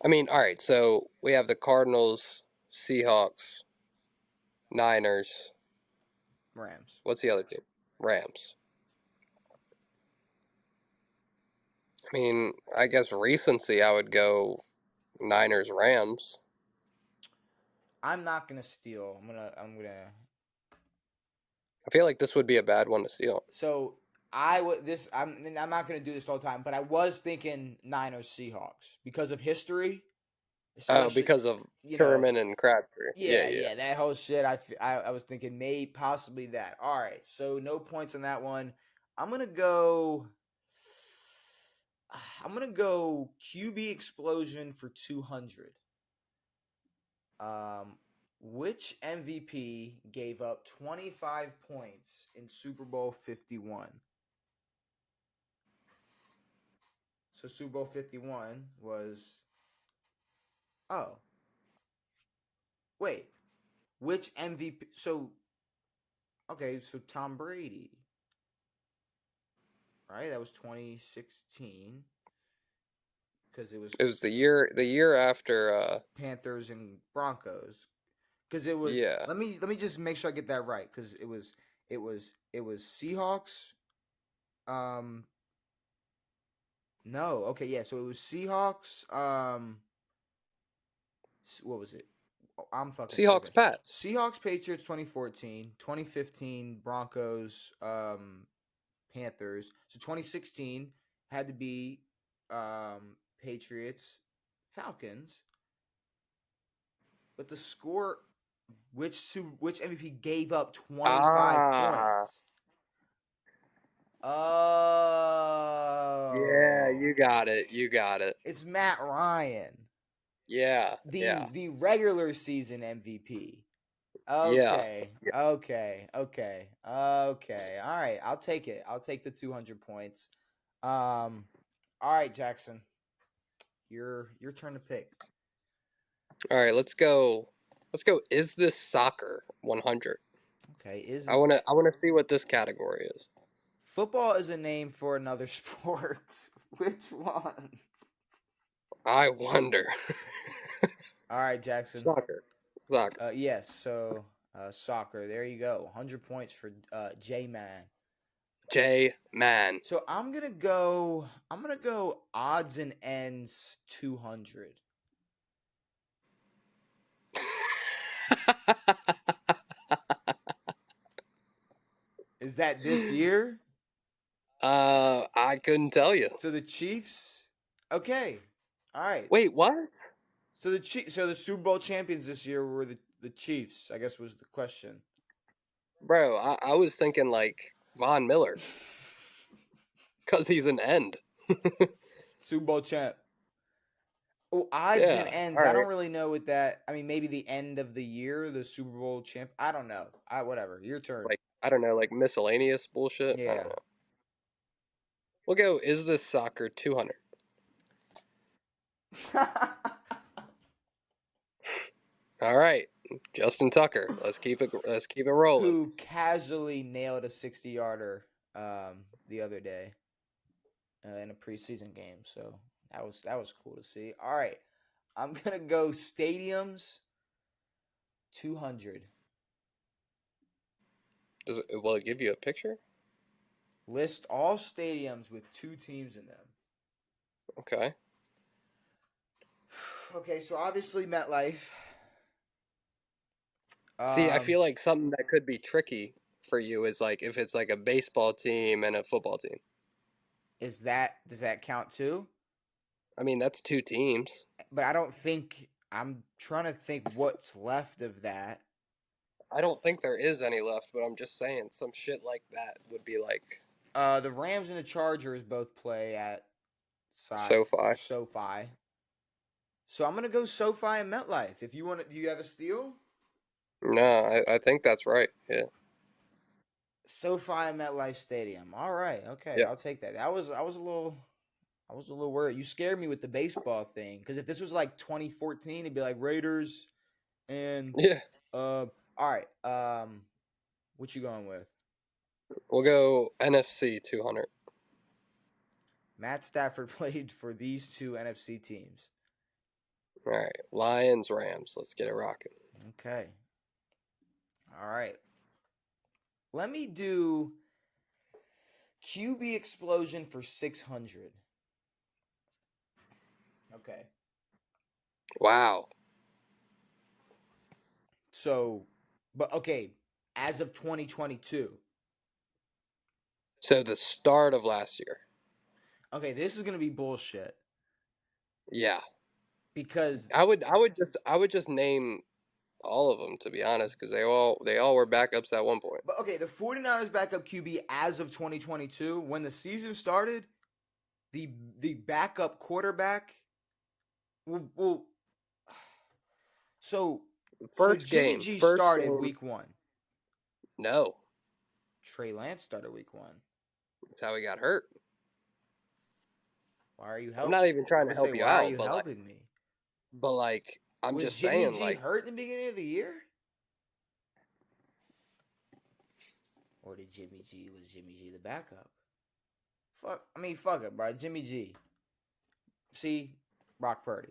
Speaker 2: I mean, all right. So we have the Cardinals, Seahawks, Niners.
Speaker 1: Rams.
Speaker 2: What's the other team? Rams. I mean, I guess recency, I would go Niners, Rams.
Speaker 1: I'm not gonna steal. I'm gonna.
Speaker 2: I feel like this would be a bad one to steal.
Speaker 1: So I would this. I'm not gonna do this all the time, but I was thinking Niners Seahawks because of history,
Speaker 2: Oh,
Speaker 1: especially
Speaker 2: because of
Speaker 1: you know
Speaker 2: Sherman and Crabtree. Yeah,
Speaker 1: yeah,
Speaker 2: yeah.
Speaker 1: yeah, that whole shit. I was thinking maybe possibly that. All right, so no points on that one. I'm gonna go. I'm gonna go QB explosion for 200. Um, which MVP gave up 25 points in Super Bowl 51? So Super Bowl 51 was. Oh, wait. Which MVP? So okay, so Tom Brady, right? That was 2016 because it was
Speaker 2: It was the year after.
Speaker 1: Panthers and Broncos. Because it was.
Speaker 2: Yeah.
Speaker 1: Let me just make sure I get that right. Because it was Seahawks. Um, no, okay, yeah. So it was Seahawks. What was it? Oh, I'm fucking tripping.
Speaker 2: Seahawks, Pats.
Speaker 1: Seahawks, Patriots, 2014, 2015, Broncos, Panthers. So 2016 had to be Patriots, Falcons. But the score, which MVP gave up 25
Speaker 2: Ah.
Speaker 1: points?
Speaker 2: Yeah,
Speaker 1: Oh,
Speaker 2: you got it. You got it.
Speaker 1: it's Matt Ryan,
Speaker 2: Yeah,
Speaker 1: the
Speaker 2: yeah,
Speaker 1: the regular season MVP.
Speaker 2: yeah.
Speaker 1: Okay, okay, okay, okay. All right, I'll take it. I'll take the 200 points. All right, Jackson, your turn to pick.
Speaker 2: All right, let's go. Let's go. Is this soccer 100?
Speaker 1: Okay,
Speaker 2: I wanna see what this category is.
Speaker 1: football is a name for another sport? Which one?
Speaker 2: I wonder.
Speaker 1: All right, Jackson.
Speaker 2: Soccer. Soccer.
Speaker 1: Yes. So soccer. There you go. 100 points for J Man.
Speaker 2: J man.
Speaker 1: So I'm gonna go. I'm gonna go odds and ends 200. Is that this year?
Speaker 2: I couldn't tell you.
Speaker 1: So the Chiefs. Okay. All right.
Speaker 2: Wait, what?
Speaker 1: So the Super Bowl champions this year were the Chiefs. I guess was the question.
Speaker 2: Bro, I was thinking like Von Miller because he's an end.
Speaker 1: Super Bowl champ. Oh, odds and
Speaker 2: Yeah.
Speaker 1: ends.
Speaker 2: All
Speaker 1: I
Speaker 2: right.
Speaker 1: don't really know what that. I mean, maybe the end of the year, the Super Bowl champ. I don't know. Whatever. Your turn.
Speaker 2: Like I don't know, like miscellaneous bullshit. I don't
Speaker 1: Yeah.
Speaker 2: know. We'll go. Is this soccer 200? All right, Justin Tucker. Let's keep it. Let's keep it rolling.
Speaker 1: Who casually nailed a 60-yarder the other day in a preseason game. So that was cool to see. All right. I'm gonna go stadiums 200.
Speaker 2: Will it give you a picture?
Speaker 1: List all stadiums with two teams in them.
Speaker 2: Okay.
Speaker 1: Okay, so obviously MetLife.
Speaker 2: See, I
Speaker 1: Um,
Speaker 2: feel like something that could be tricky for you is like if it's like a baseball team and a football team.
Speaker 1: does that count too?
Speaker 2: I mean, that's two teams.
Speaker 1: But I don't think I'm trying to think what's left of that.
Speaker 2: I don't think there is any left, but I'm just saying some shit like that would be like
Speaker 1: The Rams and the Chargers both play at
Speaker 2: SoFi.
Speaker 1: SoFi. So I'm gonna go SoFi and MetLife. If you want to, do you have a steal?
Speaker 2: No, I think that's right. Yeah.
Speaker 1: SoFi and MetLife Stadium. All right, okay,
Speaker 2: Yeah.
Speaker 1: I'll take that. I was a little worried. You scared me with the baseball thing because if this was like 2014, it'd be like Raiders and
Speaker 2: Yeah.
Speaker 1: all right. What you going with?
Speaker 2: We'll go NFC 200.
Speaker 1: Matt Stafford played for these two NFC teams.
Speaker 2: All right. Lions, Rams. Let's get it rocking.
Speaker 1: Okay. All right. Let me do QB explosion for 600. Okay.
Speaker 2: Wow.
Speaker 1: So, but okay, as of 2022.
Speaker 2: So the start of last year.
Speaker 1: Okay, this is going to be bullshit
Speaker 2: Yeah.
Speaker 1: because
Speaker 2: I would just name all of them to be honest because they all were backups at one point.
Speaker 1: but okay, the 49ers backup QB as of 2022 when the season started, the backup quarterback will so
Speaker 2: First
Speaker 1: Jimmy
Speaker 2: game.
Speaker 1: G
Speaker 2: First
Speaker 1: started
Speaker 2: game.
Speaker 1: week 1.
Speaker 2: No.
Speaker 1: Trey Lance started week 1.
Speaker 2: That's how he got hurt.
Speaker 1: Why are you
Speaker 2: I'm
Speaker 1: help?
Speaker 2: not even
Speaker 1: I'm
Speaker 2: trying to
Speaker 1: gonna say,
Speaker 2: help you
Speaker 1: why are
Speaker 2: out,
Speaker 1: you helping me?
Speaker 2: but like I'm
Speaker 1: Was
Speaker 2: just
Speaker 1: Jimmy
Speaker 2: saying
Speaker 1: G
Speaker 2: like
Speaker 1: hurt in the beginning of the year? Or did Jimmy G the backup? Fuck it, bro. Jimmy G. See, Brock Purdy.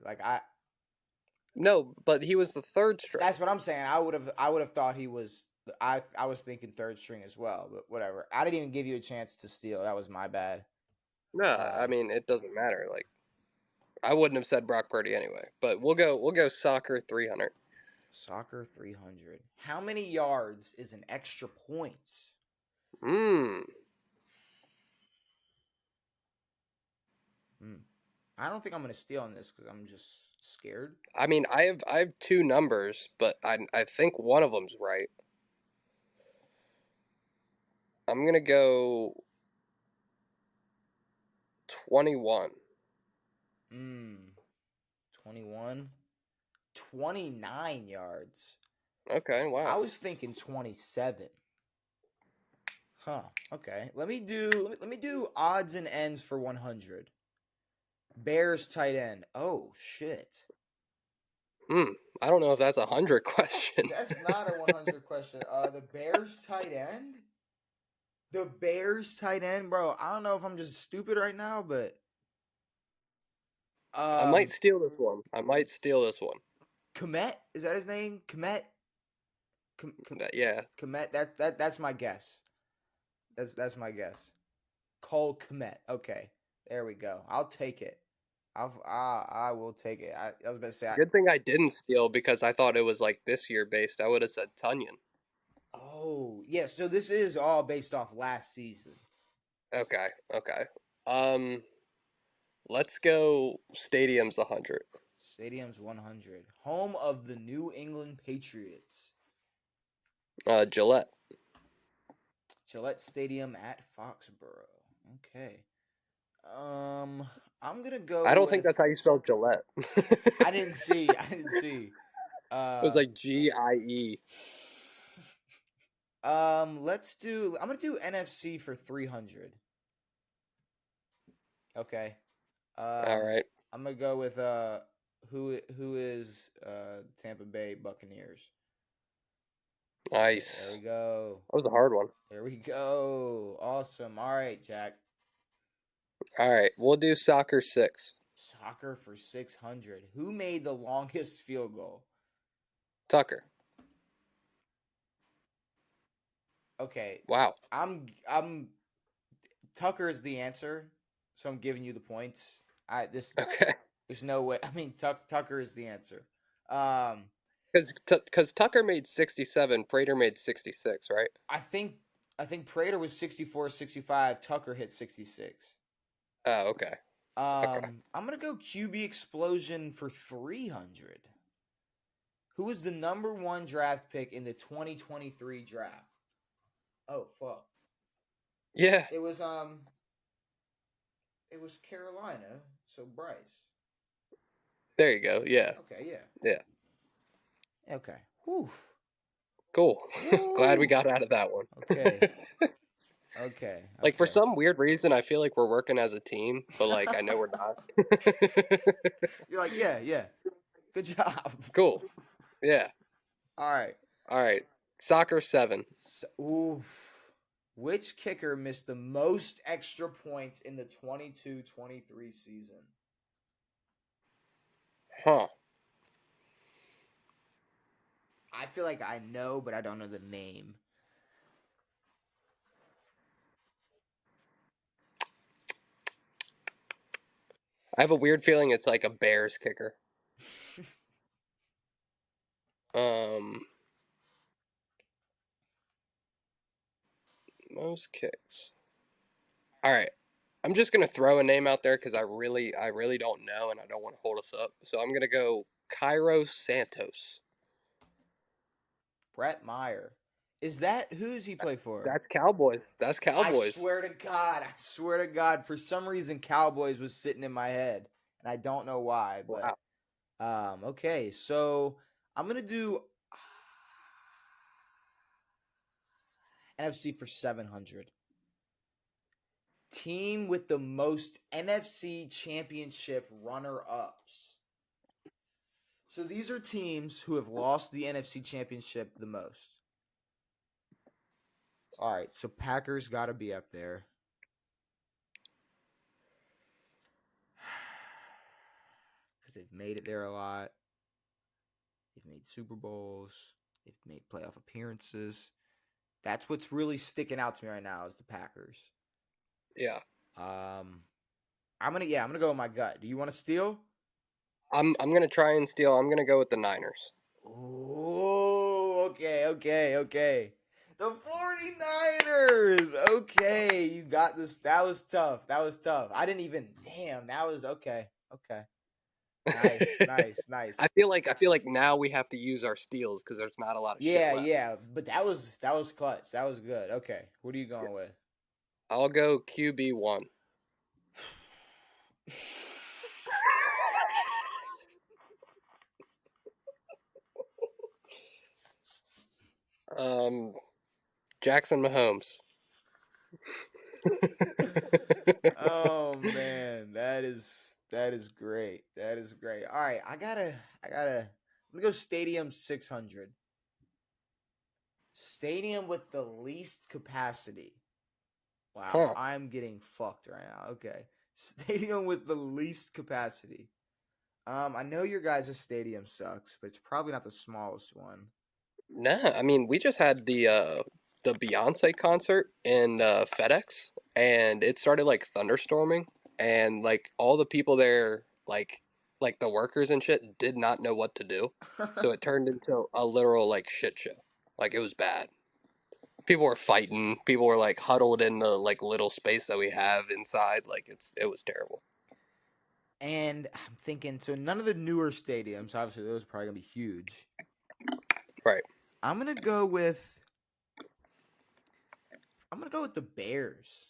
Speaker 2: no, but he was the third string.
Speaker 1: That's what I'm saying. I would have thought he was. I was thinking third string as well, but whatever. I didn't even give you a chance to steal. That was my bad.
Speaker 2: No, I
Speaker 1: Um,
Speaker 2: mean it doesn't matter. Like I wouldn't have said Brock Purdy anyway. But we'll go soccer 300.
Speaker 1: Soccer 300. How many yards is an extra points?
Speaker 2: Mmm.
Speaker 1: Hmm. I don't think I'm gonna steal on this because I'm just scared.
Speaker 2: I mean I have two numbers, but I think one of them's right. I'm gonna go 21.
Speaker 1: 21. 29 yards.
Speaker 2: Okay,
Speaker 1: I
Speaker 2: wow.
Speaker 1: was thinking 27. Huh. Okay. Let me do odds and ends for 100. Bears tight end. Oh shit.
Speaker 2: I don't know if that's 100 question.
Speaker 1: That's not a 100 question. The Bears tight end? The Bears tight end, bro. I don't know if I'm just stupid right now, but
Speaker 2: I might
Speaker 1: um
Speaker 2: steal this one. I might steal this one.
Speaker 1: Komet, is that his name? Komet?
Speaker 2: Yeah.
Speaker 1: Komet. That's my guess. That's my guess. Cole Komet. Okay. There we go. I'll take it. I will take it. I was about to say
Speaker 2: Good thing I didn't steal because I thought it was like this year based. I would have said Tunyon.
Speaker 1: oh, yeah, so this is all based off last season.
Speaker 2: Okay. Okay. Um, let's go Stadium's 100.
Speaker 1: Stadium's 100. Home of the New England Patriots.
Speaker 2: Gillette.
Speaker 1: Gillette Stadium at Foxborough. Okay. I'm gonna go
Speaker 2: I don't think
Speaker 1: with.
Speaker 2: that's how you spell Gillette.
Speaker 1: I didn't see. I didn't see.
Speaker 2: It was
Speaker 1: Uh,
Speaker 2: like GIE.
Speaker 1: let's do. I'm gonna do NFC for 300. Okay.
Speaker 2: All
Speaker 1: Um,
Speaker 2: right.
Speaker 1: I'm gonna go with who is Tampa Bay Buccaneers. There we
Speaker 2: Nice.
Speaker 1: go.
Speaker 2: That was a hard one.
Speaker 1: There we go. Awesome. All right, Jack.
Speaker 2: All right. We'll do soccer 6.
Speaker 1: Soccer for 600. Who made the longest field goal?
Speaker 2: Tucker.
Speaker 1: Okay.
Speaker 2: Wow.
Speaker 1: I'm Tucker is the answer, so I'm giving you the points.
Speaker 2: Okay.
Speaker 1: There's no way. I mean, Tucker is the answer. Um,
Speaker 2: Because Tucker made 67, Prater made 66, right?
Speaker 1: I think I think Prater was 64, 65. Tucker hit 66.
Speaker 2: Oh, okay. Okay.
Speaker 1: I'm gonna go QB explosion for 300. Who was the number one draft pick in the 2023 draft? Oh fuck!
Speaker 2: Yeah.
Speaker 1: It was it was Carolina. So Bryce.
Speaker 2: There you go. Yeah.
Speaker 1: Okay, yeah.
Speaker 2: Yeah.
Speaker 1: Okay. Whew.
Speaker 2: Cool. Glad we
Speaker 1: Woo.
Speaker 2: got out of that one.
Speaker 1: Okay. Okay.
Speaker 2: Like for
Speaker 1: Okay.
Speaker 2: some weird reason, I feel like we're working as a team, but like I know we're not.
Speaker 1: You're like, yeah, yeah. Good job.
Speaker 2: Cool. Yeah.
Speaker 1: All right.
Speaker 2: All right. Soccer 7.
Speaker 1: So, ooh. Which kicker missed the most extra points in the 22-23 season?
Speaker 2: Huh.
Speaker 1: I feel like I know, but I don't know the name.
Speaker 2: I have a weird feeling it's like a Bears kicker. Um, most kicks. All right. I'm just gonna throw a name out there because I really don't know, and I don't want to hold us up. So I'm gonna go Cairo Santos.
Speaker 1: Brett Meyer. Is that who's he play for?
Speaker 2: That's Cowboys. That's
Speaker 1: I
Speaker 2: Cowboys.
Speaker 1: swear to God, I swear to God, for some reason Cowboys was sitting in my head, and I don't know why, but
Speaker 2: Wow.
Speaker 1: okay, so I'm gonna do NFC for 700. Team with the most NFC championship runner-ups. So these are teams who have lost the NFC championship the most. All right, so Packers got to be up there. Because they've made it there a lot. They've made Super Bowls. They've made playoff appearances. That's what's really sticking out to me right now is the Packers.
Speaker 2: Yeah.
Speaker 1: I'm gonna go with my gut. Do you want to steal?
Speaker 2: I'm gonna try and steal. I'm gonna go with the Niners.
Speaker 1: Oh, okay. The 49ers. Okay, you got this. That was tough. I didn't even. Damn, that was okay. Okay. Nice.
Speaker 2: I feel like now we have to use our steals because there's not a lot of shit
Speaker 1: Yeah,
Speaker 2: left.
Speaker 1: yeah. But that was clutch. That was good. Okay. What are you
Speaker 2: Yeah.
Speaker 1: going with?
Speaker 2: I'll go QB1. Um, Jackson Mahomes.
Speaker 1: Oh man, that is great. That is great. All right, I gotta Let me go stadium 600. Stadium with the least capacity. Wow,
Speaker 2: Huh.
Speaker 1: I'm getting fucked right now. Okay. Stadium with the least capacity. I know your guys' stadium sucks, but it's probably not the smallest one.
Speaker 2: Nah, I mean we just had the Beyonce concert in FedEx, and it started like thunderstorming, and like all the people there, like the workers and shit, did not know what to do, so it turned into a literal like shit show. Like it was bad. People were fighting. People were like huddled in the like little space that we have inside. Like it was terrible.
Speaker 1: And I'm thinking, so none of the newer stadiums, obviously those are probably gonna be huge.
Speaker 2: Right.
Speaker 1: I'm gonna go with I'm gonna go with the Bears.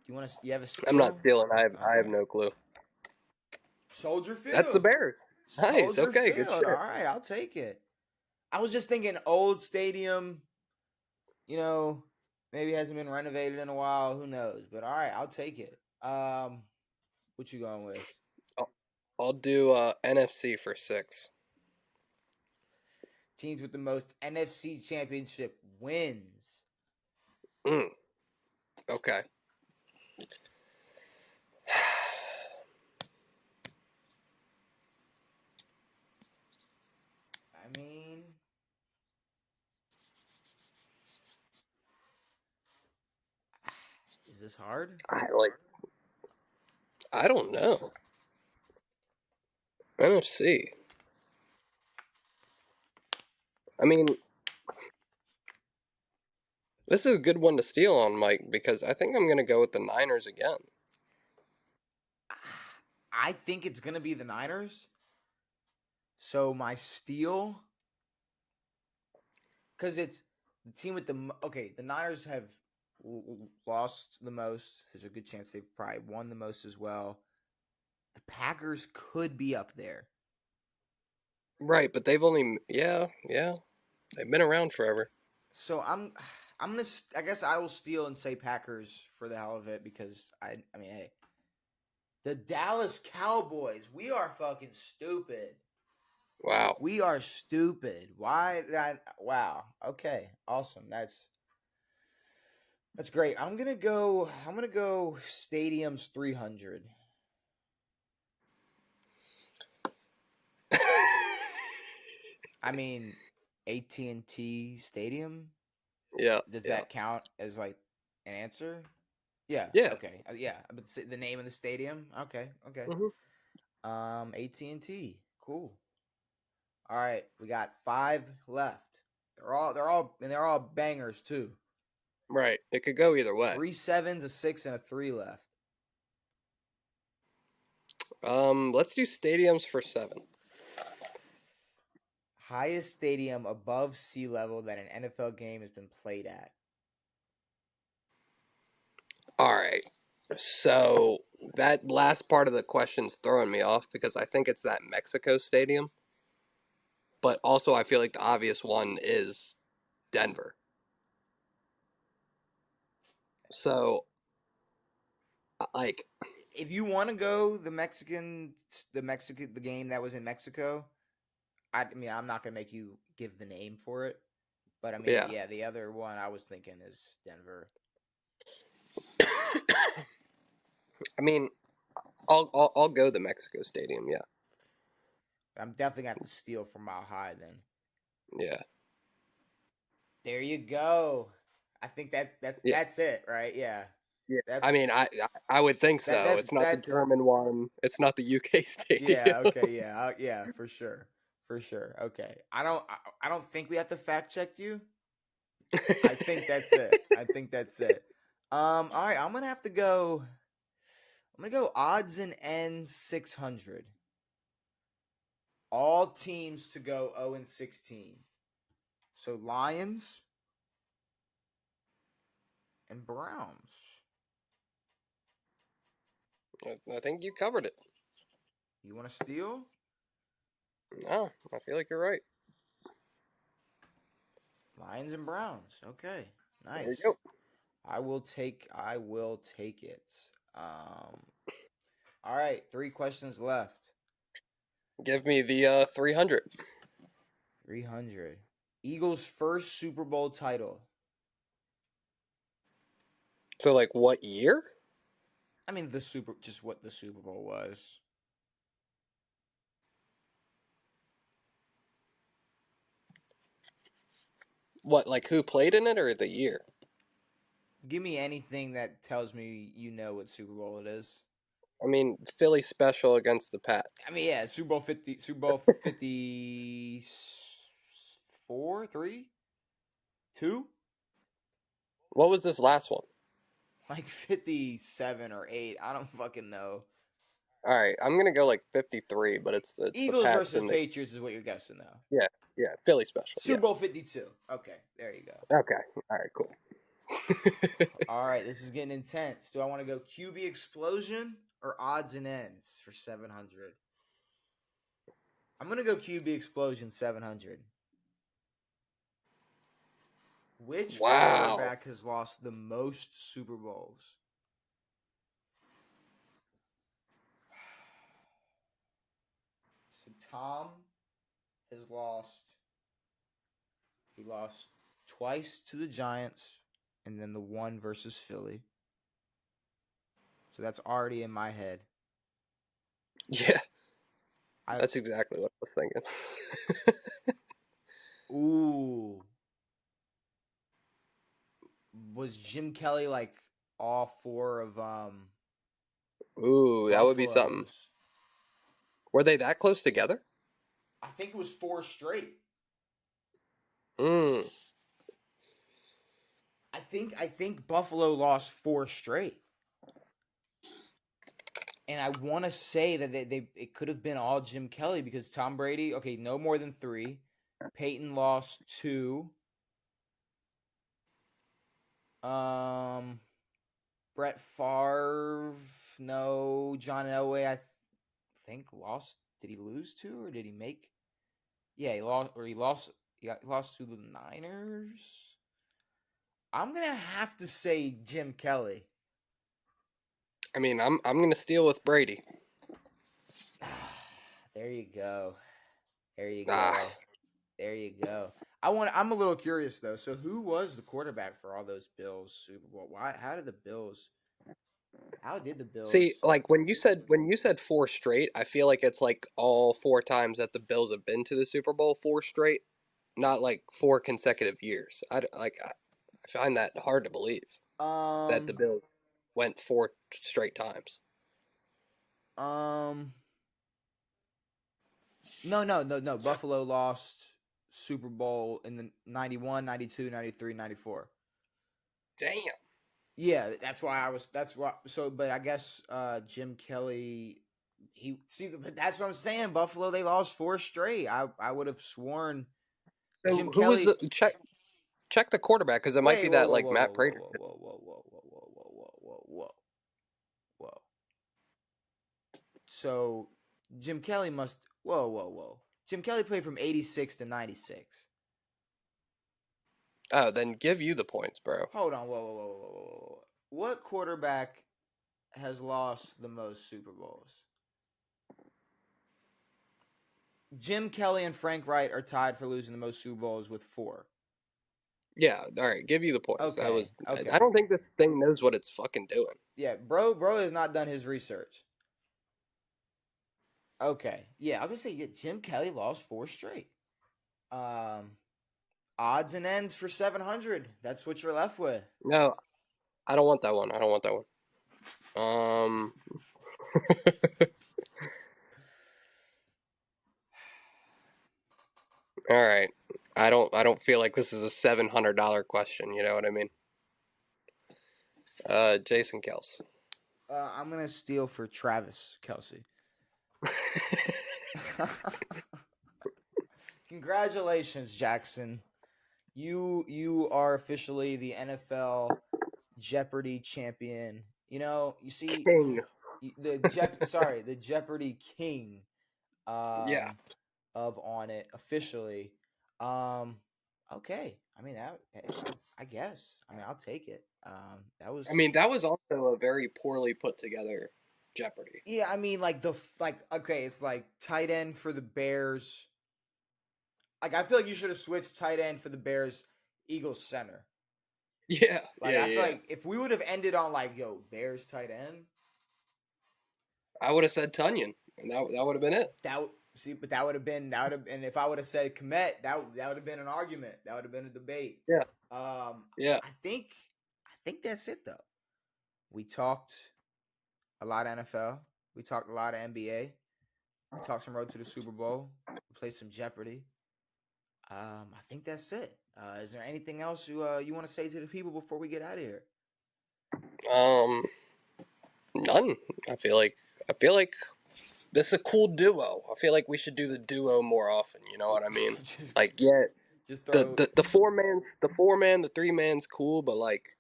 Speaker 1: You want to? You have a
Speaker 2: I'm not
Speaker 1: steal?
Speaker 2: stealing. I have
Speaker 1: Okay.
Speaker 2: no clue.
Speaker 1: Soldier
Speaker 2: That's the
Speaker 1: Field.
Speaker 2: Bears. Nice.
Speaker 1: Soldier
Speaker 2: Okay. Good
Speaker 1: Field. All
Speaker 2: shit.
Speaker 1: right, I'll take it. I was just thinking old stadium. You know, maybe hasn't been renovated in a while. Who knows? But all right, I'll take it. What you going with?
Speaker 2: I'll, I'll do NFC for 6.
Speaker 1: Teams with the most NFC Championship wins.
Speaker 2: Mm, okay.
Speaker 1: I mean, is this hard?
Speaker 2: I don't know. NFC. I mean, this is a good one to steal on, Mike, because I think I'm gonna go with the Niners again.
Speaker 1: I think it's gonna be the Niners. So my steal, because it's the team with the okay. The Niners have lost the most. There's a good chance they've probably won the most as well. The Packers could be up there.
Speaker 2: Right, but they've only yeah, they've been around forever.
Speaker 1: So I'm gonna I guess I will steal and say Packers for the hell of it because I mean hey, the Dallas Cowboys, we are fucking stupid.
Speaker 2: Wow.
Speaker 1: We are stupid. Why that wow. Okay. Awesome. That's great. I'm gonna go stadiums 300. I mean AT&T Stadium.
Speaker 2: Yeah,
Speaker 1: Does
Speaker 2: yeah,
Speaker 1: that count as like an answer? Yeah.
Speaker 2: yeah.
Speaker 1: Okay. Yeah. But the name of the stadium. Okay. Okay.
Speaker 2: Hmm.
Speaker 1: AT&T. Cool. All right. We got 5 left. They're all bangers too.
Speaker 2: Right. It could go either way.
Speaker 1: 3 sevens, a 6, and a 3 left.
Speaker 2: Let's do stadiums for 7.
Speaker 1: Highest stadium above sea level that an NFL game has been played at.
Speaker 2: All right. So that last part of the question's throwing me off because I think it's that Mexico stadium, but also I feel like the obvious one is Denver. So like
Speaker 1: If you want to go the game that was in Mexico, I mean, I'm not gonna make you give the name for it, but I mean,
Speaker 2: yeah.
Speaker 1: yeah, the other one I was thinking is Denver.
Speaker 2: I mean, I'll go the Mexico Stadium. Yeah,
Speaker 1: I'm definitely gonna have to steal from Mile High then.
Speaker 2: yeah,
Speaker 1: There you go. I think
Speaker 2: yeah,
Speaker 1: that's it, right? Yeah,
Speaker 2: yeah. I
Speaker 1: that's
Speaker 2: mean, I would think
Speaker 1: that
Speaker 2: so. It's not the
Speaker 1: that's
Speaker 2: German one. It's not the UK
Speaker 1: yeah.
Speaker 2: Stadium.
Speaker 1: Okay, yeah, yeah, for sure, for sure. Okay, I don't think we have to fact check you. I think that's it. I think that's it. All right, I'm gonna have to go. I'm gonna go odds and ends 600. All teams to go 0 and 16. So Lions and Browns.
Speaker 2: I think you covered it.
Speaker 1: You want to steal?
Speaker 2: No, I feel like you're right.
Speaker 1: Lions and Browns. Okay,
Speaker 2: There you
Speaker 1: nice.
Speaker 2: go.
Speaker 1: I will take it. Um, All right, 3 questions left.
Speaker 2: Give me the 300.
Speaker 1: 300. Eagles' first Super Bowl title.
Speaker 2: So, like, what year?
Speaker 1: I mean, just what the Super Bowl was.
Speaker 2: What, like, who played in it or the year?
Speaker 1: Give me anything that tells me you know what Super Bowl it is.
Speaker 2: I mean, Philly special against the Pats.
Speaker 1: I mean, yeah, Super Bowl 54, 3, 2,
Speaker 2: What was this last one?
Speaker 1: like 57 or 8. I don't fucking know.
Speaker 2: All right, I'm gonna go like 53, but it's the
Speaker 1: Eagles
Speaker 2: Pats
Speaker 1: versus
Speaker 2: and the
Speaker 1: Patriots is what you're guessing though.
Speaker 2: yeah yeah Philly special. Yeah.
Speaker 1: Super Bowl 52. Okay, there you go.
Speaker 2: Okay. All right. Cool.
Speaker 1: All right, this is getting intense. Do I want to go QB explosion or odds and ends for 700? I'm going to go QB explosion 700. Which
Speaker 2: Wow.
Speaker 1: quarterback has lost the most Super Bowls? So Tom has lost. He lost twice to the Giants and then the one versus Philly. So that's already in my head.
Speaker 2: Yeah,
Speaker 1: I
Speaker 2: that's exactly what I was thinking.
Speaker 1: ooh, was Jim Kelly like all four of
Speaker 2: Ooh, that would be something.
Speaker 1: Buffalo's?
Speaker 2: Were they that close together?
Speaker 1: I think it was four straight.
Speaker 2: Mm.
Speaker 1: I think Buffalo lost four straight. And I want to say that they it could have been all Jim Kelly because Tom Brady, okay, no more than 3. Peyton lost 2. Um Brett Favre, no. John Elway, I think lost. Did he lose 2 or did he make? Yeah, he lost or he lost. He lost to the Niners. I'm gonna have to say Jim Kelly.
Speaker 2: I mean, I'm gonna steal with Brady.
Speaker 1: There you go. There you
Speaker 2: Ah,
Speaker 1: go. There you go. I'm a little curious though. So who was the quarterback for all those Bills Super Bowl? Why how did the Bills how did the
Speaker 2: see,
Speaker 1: Bills
Speaker 2: like when you said four straight, I feel like it's like all four times that the Bills have been to the Super Bowl, four straight, not like 4 consecutive years. I find that hard to believe that the
Speaker 1: um
Speaker 2: Bills went four straight times.
Speaker 1: um no. Buffalo lost Super Bowl in the 91, 92, 93, 94.
Speaker 2: Damn.
Speaker 1: Yeah, that's why so but I guess Jim Kelly he see but that's what I'm saying. Buffalo they lost 4 straight. I would have sworn
Speaker 2: So
Speaker 1: Jim
Speaker 2: who was
Speaker 1: Kelly.
Speaker 2: the check the quarterback because it might
Speaker 1: Wait,
Speaker 2: be
Speaker 1: whoa,
Speaker 2: that
Speaker 1: whoa,
Speaker 2: like
Speaker 1: whoa,
Speaker 2: Matt
Speaker 1: whoa, whoa,
Speaker 2: Prater.
Speaker 1: whoa, whoa, whoa, whoa, whoa, whoa, whoa, whoa, whoa, whoa. So Jim Kelly must. Whoa, whoa, whoa. Jim Kelly played from '86 to '96.
Speaker 2: Oh, then give you the points, bro.
Speaker 1: Hold on, whoa, whoa, whoa, whoa, whoa, whoa. What quarterback has lost the most Super Bowls? Jim Kelly and Frank Wright are tied for losing the most Super Bowls with 4.
Speaker 2: Yeah, all right, give you the points. That
Speaker 1: Okay,
Speaker 2: was. I
Speaker 1: okay.
Speaker 2: don't think this thing knows what it's fucking doing.
Speaker 1: Yeah, bro has not done his research. Okay, yeah, I was gonna say yeah, Jim Kelly lost 4 straight. Um, odds and ends for 700. That's what you're left with.
Speaker 2: No, I don't want that one. I don't want that one. Um. All right. I don't feel like this is a $700 question. You know what I mean? Jason Kels.
Speaker 1: I'm gonna steal for Travis Kelsey. Congratulations, Jackson. You are officially the NFL Jeopardy champion. You know, you see
Speaker 2: King.
Speaker 1: the Jeopardy king
Speaker 2: Yeah.
Speaker 1: um of on it officially. Um okay. I mean that I guess. I mean, I'll take it. That
Speaker 2: I
Speaker 1: was
Speaker 2: mean, that was also a very poorly put together. Jeopardy.
Speaker 1: Yeah, I mean, like okay, it's like tight end for the Bears. Like I feel like you should have switched tight end for the Bears, Eagles center.
Speaker 2: Yeah,
Speaker 1: Like
Speaker 2: yeah,
Speaker 1: I feel
Speaker 2: yeah.
Speaker 1: like if we would have ended on like Bears tight end,
Speaker 2: I would have said Tunyon, and that would have been it.
Speaker 1: but that would have been and if I would have said Komet, that would have been an argument. That would have been a debate.
Speaker 2: Yeah,
Speaker 1: Um,
Speaker 2: yeah.
Speaker 1: I think that's it though. We talked a lot of NFL. We talked a lot of NBA. We talked some road to the Super Bowl. We played some Jeopardy. I think that's it. Is there anything else you want to say to the people before we get out of here?
Speaker 2: Um, none. I feel like this is a cool duo. I feel like we should do the duo more often. You know what I mean?
Speaker 1: just
Speaker 2: Like, yeah,
Speaker 1: just
Speaker 2: the
Speaker 1: throw.
Speaker 2: the, the 4 man, the 3 man's cool, but like,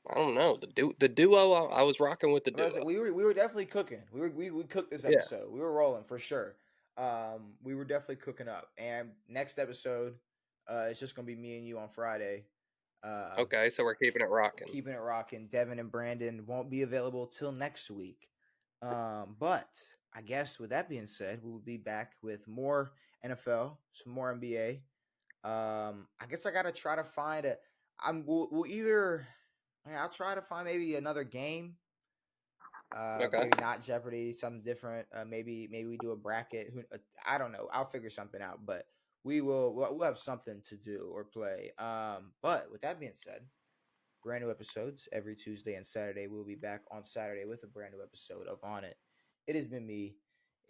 Speaker 2: I don't know, the duo. I was rocking with the
Speaker 1: But I
Speaker 2: duo.
Speaker 1: said, we were definitely cooking. We cooked this
Speaker 2: Yeah.
Speaker 1: episode. We were rolling for sure. We were definitely cooking up. And next episode, it's just gonna be me and you on Friday. Uh,
Speaker 2: Okay, so we're keeping it rocking.
Speaker 1: keeping it rocking. Devin and Brandon won't be available till next week. But I guess with that being said, we will be back with more NFL, some more NBA. I guess I gotta try to find a. We'll either. I'll try to find maybe another game.
Speaker 2: Okay.
Speaker 1: Maybe not Jeopardy, something different. Maybe we do a bracket. I don't know. I'll figure something out. But we'll have something to do or play. But with that being said, brand new episodes every Tuesday and Saturday. We'll be back on Saturday with a brand new episode of On It. It has been me.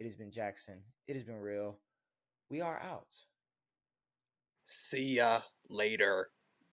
Speaker 1: It has been Jackson. It has been real. We are out.
Speaker 2: See ya later.